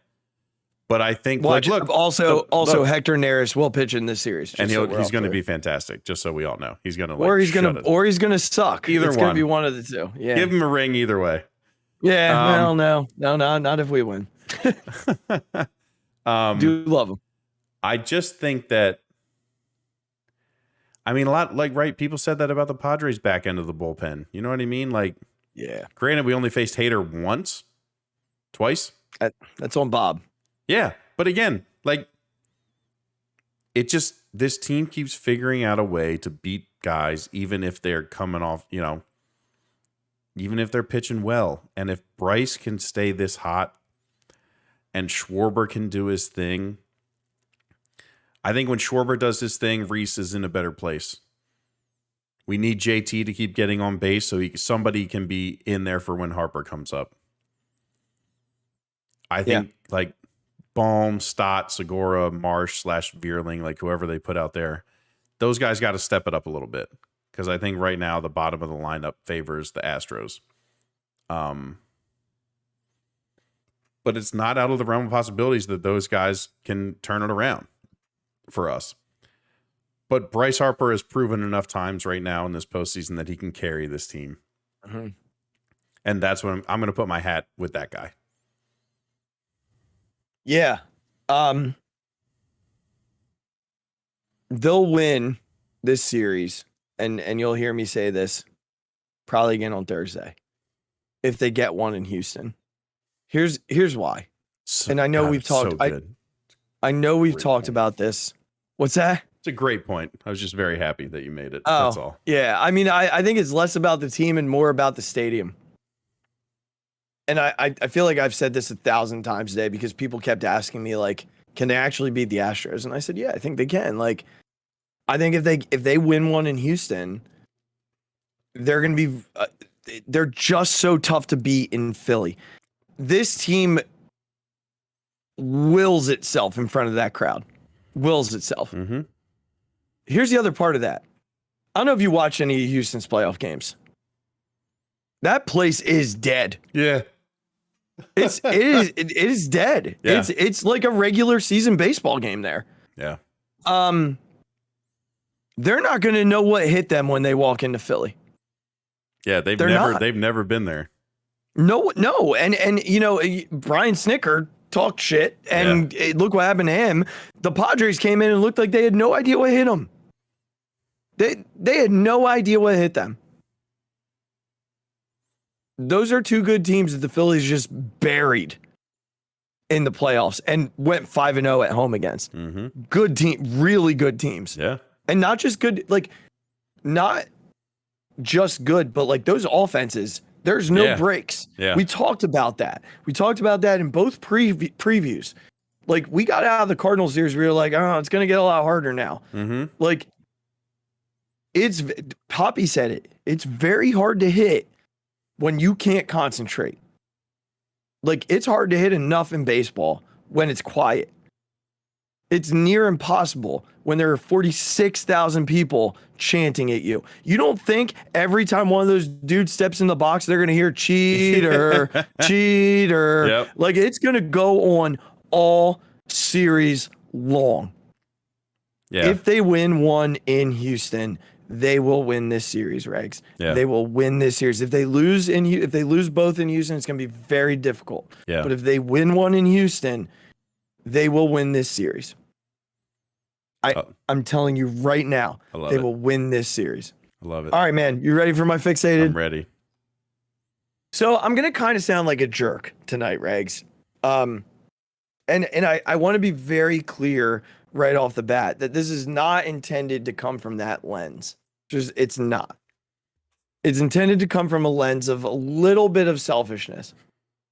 But I think also Hector Neris will pitch in this series, and he's going to be fantastic. Just so we all know, he's going to or he's going to suck. Either it's one. Going to be one of the two. Yeah, give him a ring either way. Yeah, no, not if we win. Do love him. I just think that. I mean, a lot people said that about the Padres back end of the bullpen. You know what I mean? Like, yeah. Granted, we only faced Hader twice. That's on Bob. Yeah, but again, like, this team keeps figuring out a way to beat guys, even if they're coming off, even if they're pitching well. And if Bryce can stay this hot and Schwarber can do his thing, I think when Schwarber does his thing, Reese is in a better place. We need JT to keep getting on base so somebody can be in there for when Harper comes up. I think Bohm, Stott, Segura, Marsh / Veerling, like whoever they put out there, those guys got to step it up a little bit because I think right now the bottom of the lineup favors the Astros. But it's not out of the realm of possibilities that those guys can turn it around for us. But Bryce Harper has proven enough times right now in this postseason that he can carry this team. Mm-hmm. And that's when I'm going to put my hat with that guy. Yeah. They'll win this series, and you'll hear me say this probably again on Thursday, if they get one in Houston. Here's why. And I know we've talked. So I know we've Great talked point. about this. What's that? It's a great point. I was just very happy that you made it. That's all. Yeah. I mean, I think it's less about the team and more about the stadium. And I feel like I've said this 1,000 times today because people kept asking me, like, can they actually beat the Astros? And I said, yeah, I think they can. Like, I think if they win one in Houston, they're going to be they're just so tough to beat in Philly. This team wills itself in front of that crowd. Wills itself. Mm-hmm. Here's the other part of that. I don't know if you watch any of Houston's playoff games. That place is dead. Yeah. It is dead. Yeah. It's like a regular season baseball game there. Yeah. They're not going to know what hit them when they walk into Philly. Yeah, they've never been there. No, and you know, Brian Snicker talked shit, and look what happened to him. The Padres came in and looked like they had no idea what hit them. They had no idea what hit them. Those are two good teams that the Phillies just buried in the playoffs and went 5-0 at home against. Mm-hmm. Good team, really good teams. Yeah. And not just good, like, not just good, but like those offenses, there's no breaks. Yeah. We talked about that. We talked about that in both previews. Like, we got out of the Cardinals series. We were like, oh, it's going to get a lot harder now. Mm-hmm. Like, Poppy said it. It's very hard to hit when you can't concentrate. Like, it's hard to hit enough in baseball when it's quiet. It's near impossible when there are 46,000 people chanting at you. You don't think every time one of those dudes steps in the box, they're going to hear cheater, cheater. Yep. Like, it's going to go on all series long. Yeah. If they win one in Houston, they will win this series, Regz. Yeah. They will win this series. If they lose both in Houston, it's going to be very difficult. Yeah. But if they win one in Houston, they will win this series. I'm telling you right now, they will win this series. I love it. All right, man. You ready for my Phixated? I'm ready. So I'm going to kind of sound like a jerk tonight, Regz. And I want to be very clear right off the bat that this is not intended to come from that lens. It's not. It's intended to come from a lens of a little bit of selfishness.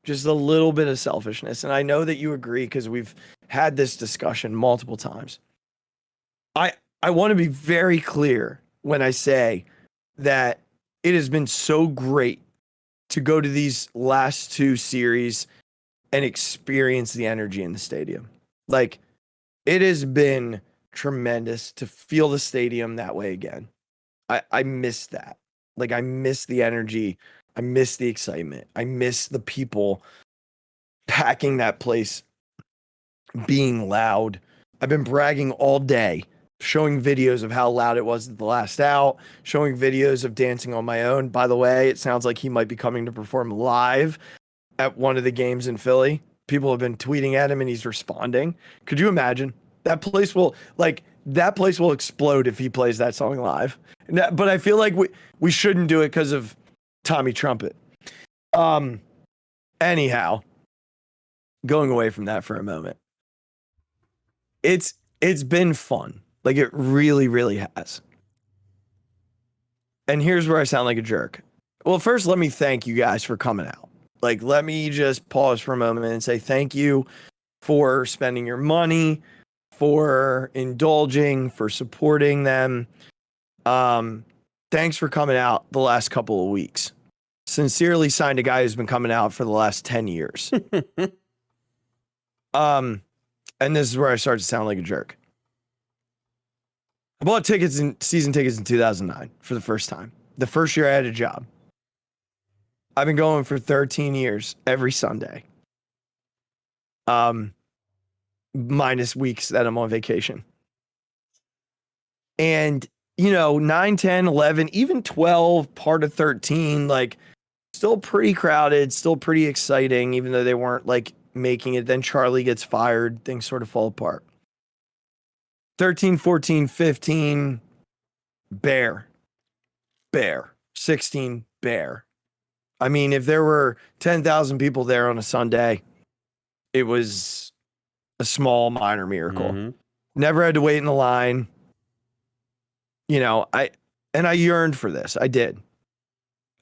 Just a little bit of selfishness. And I know that you agree because we've had this discussion multiple times. I want to be very clear when I say that it has been so great to go to these last two series and experience the energy in the stadium. Like, it has been tremendous to feel the stadium that way again. I miss that. Like, I miss the energy. I miss the excitement. I miss the people packing that place, being loud. I've been bragging all day, showing videos of how loud it was at the last out, showing videos of dancing on my own. By the way, it sounds like he might be coming to perform live at one of the games in Philly. People have been tweeting at him and he's responding. Could you imagine? That place will explode if he plays that song live. But I feel like we shouldn't do it because of Tommy Trumpet. Anyhow, going away from that for a moment. It's been fun. Like, it really, really has. And here's where I sound like a jerk. Well, first, let me thank you guys for coming out. Like, let me just pause for a moment and say thank you for spending your money, for indulging, for supporting them. Thanks for coming out the last couple of weeks. Sincerely signed a guy who's been coming out for the last 10 years. And this is where I start to sound like a jerk. I bought season tickets in 2009 for the first time. The first year I had a job. I've been going for 13 years every Sunday. Minus weeks that I'm on vacation. And, 9, 10, 11, even 12, part of 13, like still pretty crowded, still pretty exciting, even though they weren't like making it. Then Charlie gets fired, things sort of fall apart. 13, 14, 15, bear. 16, bear. I mean, if there were 10,000 people there on a Sunday, it was a small, minor miracle. Mm-hmm. Never had to wait in the line. I yearned for this. I did.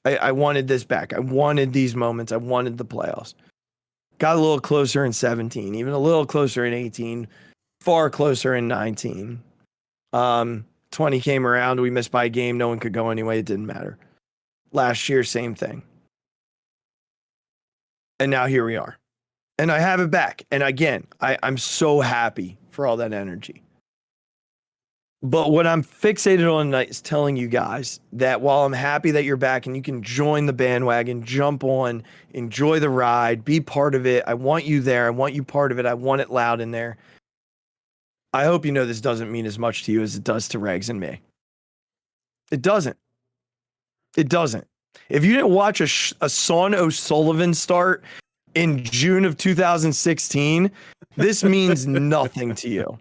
I wanted this back. I wanted these moments. I wanted the playoffs. Got a little closer in 17, even a little closer in 18, far closer in 19. 20 came around. We missed by a game. No one could go anyway. It didn't matter. Last year, same thing. And now here we are. And I have it back. And again, I'm so happy for all that energy. But what I'm fixated on tonight is telling you guys that while I'm happy that you're back and you can join the bandwagon, jump on, enjoy the ride, be part of it. I want you there. I want you part of it. I want it loud in there. I hope you know this doesn't mean as much to you as it does to Regz and me. It doesn't. It doesn't. If you didn't watch a Sean O'Sullivan start in June of 2016, this means nothing to you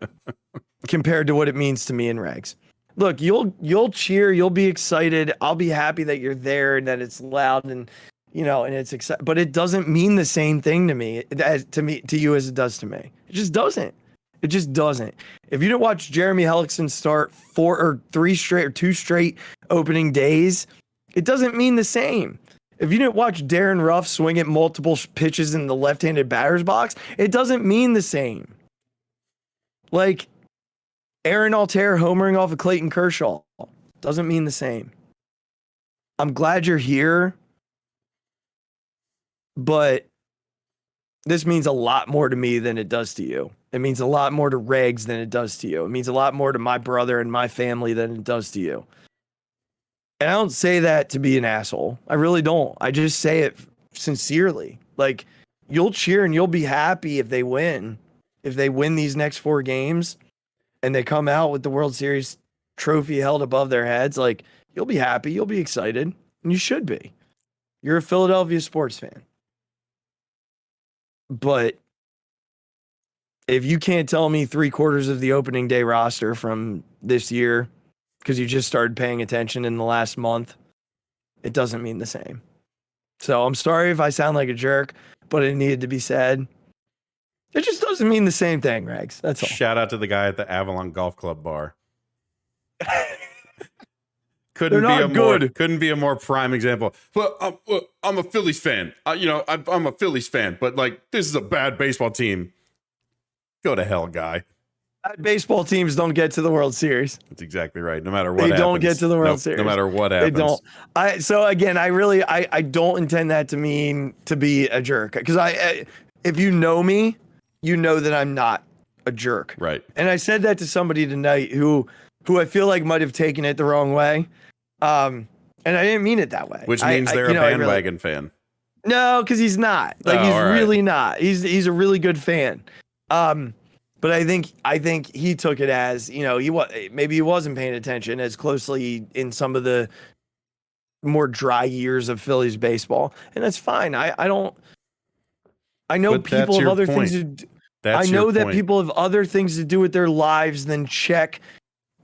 compared to what it means to me and Regz. Look, you'll cheer, you'll be excited. I'll be happy that you're there and that it's loud and and it's exciting. But it doesn't mean the same thing to me to you as it does to me. It just doesn't. It just doesn't. If you didn't watch Jeremy Hellickson start 2 straight opening days, it doesn't mean the same. If you didn't watch Darren Ruff swing at multiple pitches in the left-handed batter's box, it doesn't mean the same. Like Aaron Altair homering off of Clayton Kershaw doesn't mean the same. I'm glad you're here, but this means a lot more to me than it does to you. It means a lot more to Regz than it does to you. It means a lot more to my brother and my family than it does to you. And I don't say that to be an asshole. I really don't. I just say it sincerely. Like, you'll cheer and you'll be happy if they win. If they win these next 4 games and they come out with the World Series trophy held above their heads, like, you'll be happy. You'll be excited. And you should be. You're a Philadelphia sports fan. But if you can't tell me 3/4 of the opening day roster from this year because you just started paying attention in the last month, it doesn't mean the same. So I'm sorry if I sound like a jerk, but it needed to be said. It just doesn't mean the same thing, Regz. That's all. Shout out to the guy at the Avalon Golf Club bar. Couldn't be a more prime example. Well, I'm a Phillies fan. I'm a Phillies fan, but like, this is a bad baseball team. Go to hell, guy. Baseball teams don't get to the World Series. That's exactly right. No matter what happens. They don't get to the World Series. No matter what happens. They don't. So again, I don't intend that to mean to be a jerk. Because if you know me, you know that I'm not a jerk. Right. And I said that to somebody tonight who I feel like might have taken it the wrong way. And I didn't mean it that way. Which means they're a bandwagon fan. No, because he's not. Like, he's really not. He's a really good fan. But I think he took it as, maybe he wasn't paying attention as closely in some of the more dry years of Phillies baseball, and that's fine. I know people have other things to do. I know that people have other things to do with their lives than check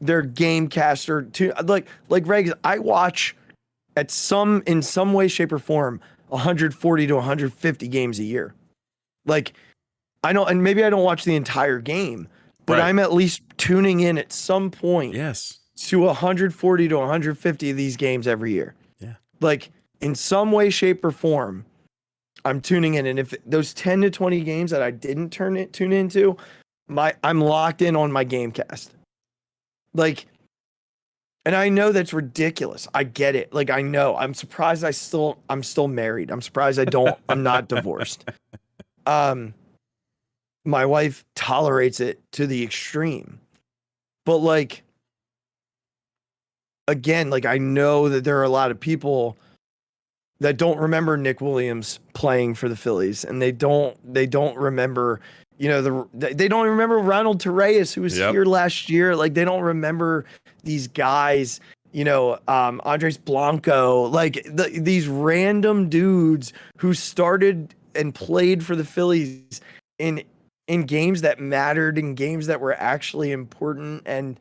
their Gamecaster to like Regz. I watch in some way, shape, or form 140 to 150 games a year. Like, I know, and maybe I don't watch the entire game, but I'm at least tuning in at some point. Yes. To 140 to 150 of these games every year. Yeah. Like, in some way, shape, or form, I'm tuning in. And if those 10 to 20 games that I didn't tune into, I'm locked in on my Gamecast. Like, and I know that's ridiculous. I get it. Like, I know. I'm surprised I'm still married. I'm surprised I'm not divorced. my wife tolerates it to the extreme. But like, again, like I know that there are a lot of people that don't remember Nick Williams playing for the Phillies, and they don't remember, you know, they don't remember Ronald Torreyes, who was here last year. Like they don't remember these guys, you know, Andres Blanco, like these random dudes who started and played for the Phillies in games that mattered, in games that were actually important. And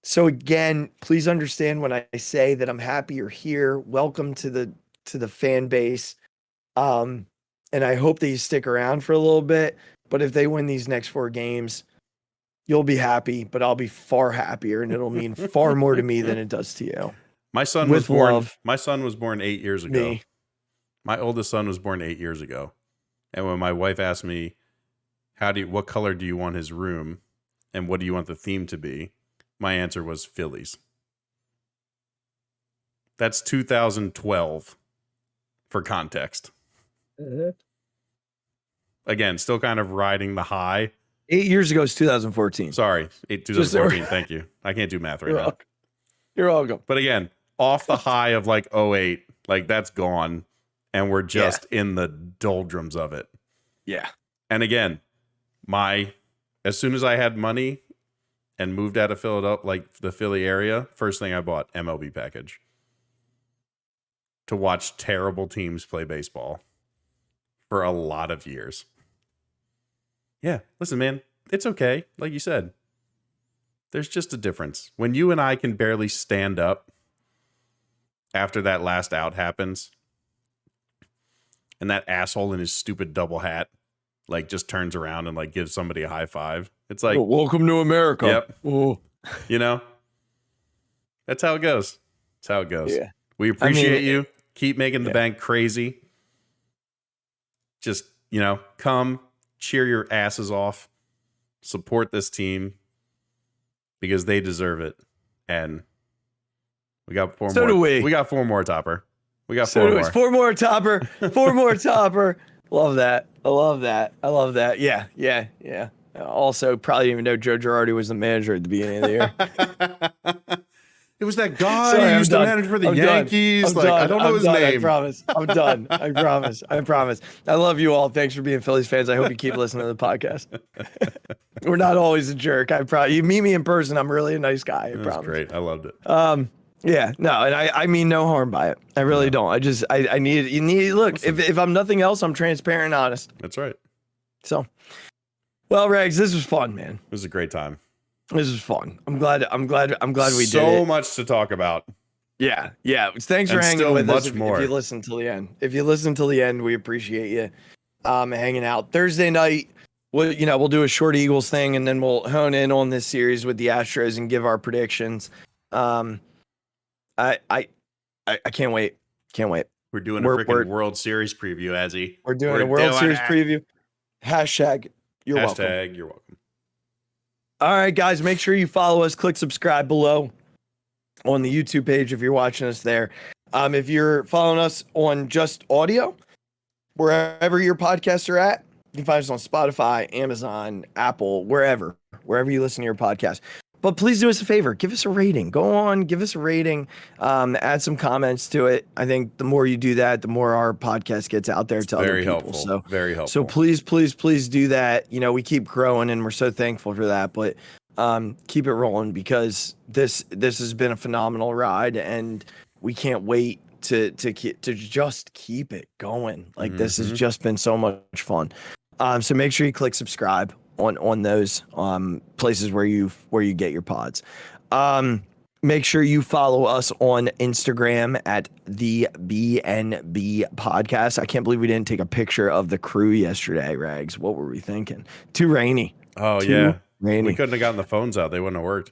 so again, please understand when I say that I'm happy you're here. Welcome to the fan base. And I hope that you stick around for a little bit. But if they win these next 4 games, you'll be happy, but I'll be far happier, and it'll mean far more to me than it does to you. My son was born. My son was born 8 years ago. My oldest son was born 8 years ago. And when my wife asked me, what color do you want his room and what do you want the theme to be? My answer was Phillies. That's 2012 for context. Again, still kind of riding the high. 8 years ago is 2014. Sorry, 2014. Thank you. I can't do math right now. You're welcome. But again, off the high of like 08, like that's gone. And we're just in the doldrums of it. Yeah. And again, as soon as I had money and moved out of Philadelphia, like the Philly area, first thing I bought, MLB package. To watch terrible teams play baseball for a lot of years. Yeah, listen, man, it's okay. Like you said, there's just a difference. When you and I can barely stand up after that last out happens, and that asshole in his stupid double hat, like, just turns around and like gives somebody a high five. It's like, welcome to America. Yep. Ooh. You know, that's how it goes. That's how it goes. Yeah. We appreciate you. Keep making the bank crazy. Just, you know, come cheer your asses off. Support this team because they deserve it. And we got 4 more. So do we. We got 4 more, Topper. We got 4 more. 4 more, Topper. 4 more, Topper. Love that. I love that. Yeah. Also, probably didn't even know Joe Girardi was the manager at the beginning of the year. It was that guy who used to manage for the Yankees. I don't know his name. I promise. I'm done. I promise. I love you all. Thanks for being Phillies fans. I hope you keep listening to the podcast. We're not always a jerk. You meet me in person, I'm really a nice guy. I promise. That's great. I loved it. Yeah, no, and I mean no harm by it. I really don't. I need look, if I'm nothing else, I'm transparent and honest. That's right. So, well, Regz, this was fun, man. It was a great time. This was fun. I'm glad we did it. So much to talk about. Yeah. Thanks for hanging with us. If you listen till the end, we appreciate you hanging out. Thursday night, we'll do a short Eagles thing, and then we'll hone in on this series with the Astros and give our predictions. I can't wait. We're doing a freaking World Series preview, Azzy. We're doing a World Series preview. Hashtag you're welcome. Hashtag you're welcome. All right, guys, make sure you follow us. Click subscribe below on the YouTube page if you're watching us there. If you're following us on just audio, wherever your podcasts are at, you can find us on Spotify, Amazon, Apple, wherever you listen to your podcast. But please do us a favor. Give us a rating. Go on, give us a rating. Add some comments to it. I think the more you do that, the more our podcast gets out there to other people. So very helpful. So please do that. You know, we keep growing and we're so thankful for that. But keep it rolling because this has been a phenomenal ride and we can't wait to just keep it going. Like this has just been so much fun. So make sure you click subscribe on those places where you get your pods. Make sure you follow us on Instagram at the BNB podcast. I can't believe we didn't take a picture of the crew yesterday, Regz. What were we thinking? Too rainy. Oh, yeah. Rainy. We couldn't have gotten the phones out. They wouldn't have worked.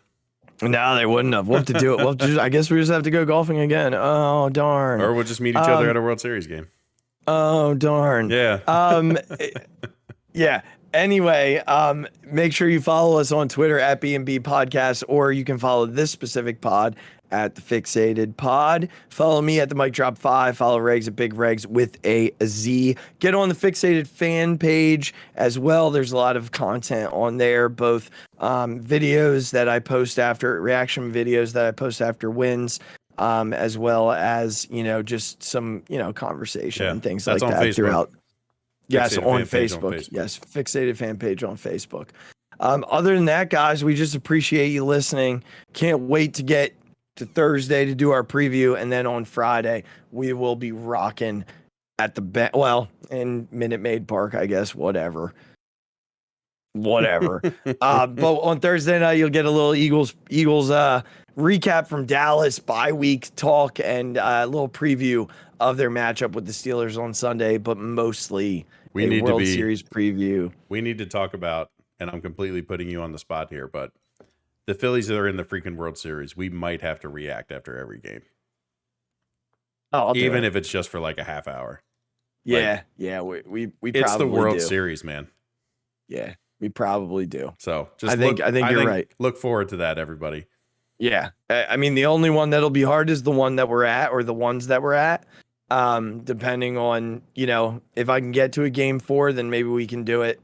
No, they wouldn't have. We'll have to do it. I guess we just have to go golfing again. Oh, darn. Or we'll just meet each other at a World Series game. Oh, darn. Yeah. Yeah. Anyway, make sure you follow us on Twitter at B&B Podcast, or you can follow this specific pod at the Phixated Pod. Follow me at the Mic Drop 5. Follow Regz at Big Regz with a Z. Get on the Phixated fan page as well. There's a lot of content on there, both videos that I post after, reaction videos that I post after wins, as well as, just some, conversation and things like that Facebook. throughout. Yes, Phixated on fan page on Facebook. Facebook. Yes, Phixated fan page on Facebook. Other than that, guys, we just appreciate you listening. Can't wait to get to Thursday to do our preview, and then on Friday we will be rocking at the in Minute Maid Park, I guess. Whatever. But on Thursday night you'll get a little Eagles recap from Dallas, bye week talk, and a little preview of their matchup with the Steelers on Sunday, but mostly a World Series preview. We need to talk about, and I'm completely putting you on the spot here, but the Phillies that are in the freaking World Series, we might have to react after every game. Oh, even if it's just for like a half hour. Yeah, we it's probably the World do. Series, man. Yeah, we probably do. So just I think you're right. Look forward to that, everybody. Yeah, I mean the only one that'll be hard is the one that we're at, or the ones that we're at. Depending on if I can get to a game 4, then maybe we can do it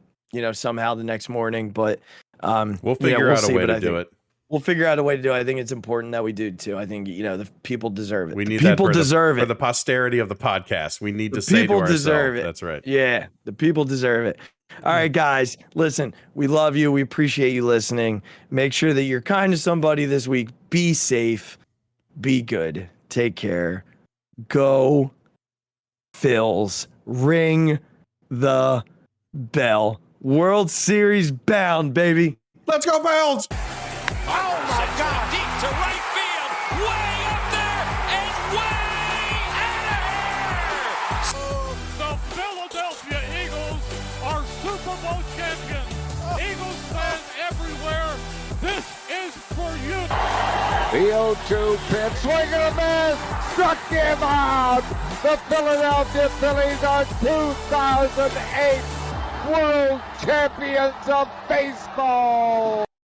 somehow the next morning. But we'll figure out a way to do it. We'll figure out a way to do it. I think it's important that we do too. I think the people deserve it. We need people that deserve it for the posterity of the podcast. We need to say to people ourselves, deserve it. That's right. Yeah, the people deserve it. All right, guys, listen, we love you. We appreciate you listening. Make sure that you're kind to somebody this week. Be safe. Be good. Take care. Go Phils. Ring the bell. World Series bound, baby. Let's go, Phils! Oh my God! Deep to right field, way up there and way out of here! The Philadelphia Eagles are Super Bowl champions. Eagles fans everywhere, this is for you. The 0-2 pitch, swing and a miss, struck him out. The Philadelphia Phillies are 2008 World Champions of Baseball.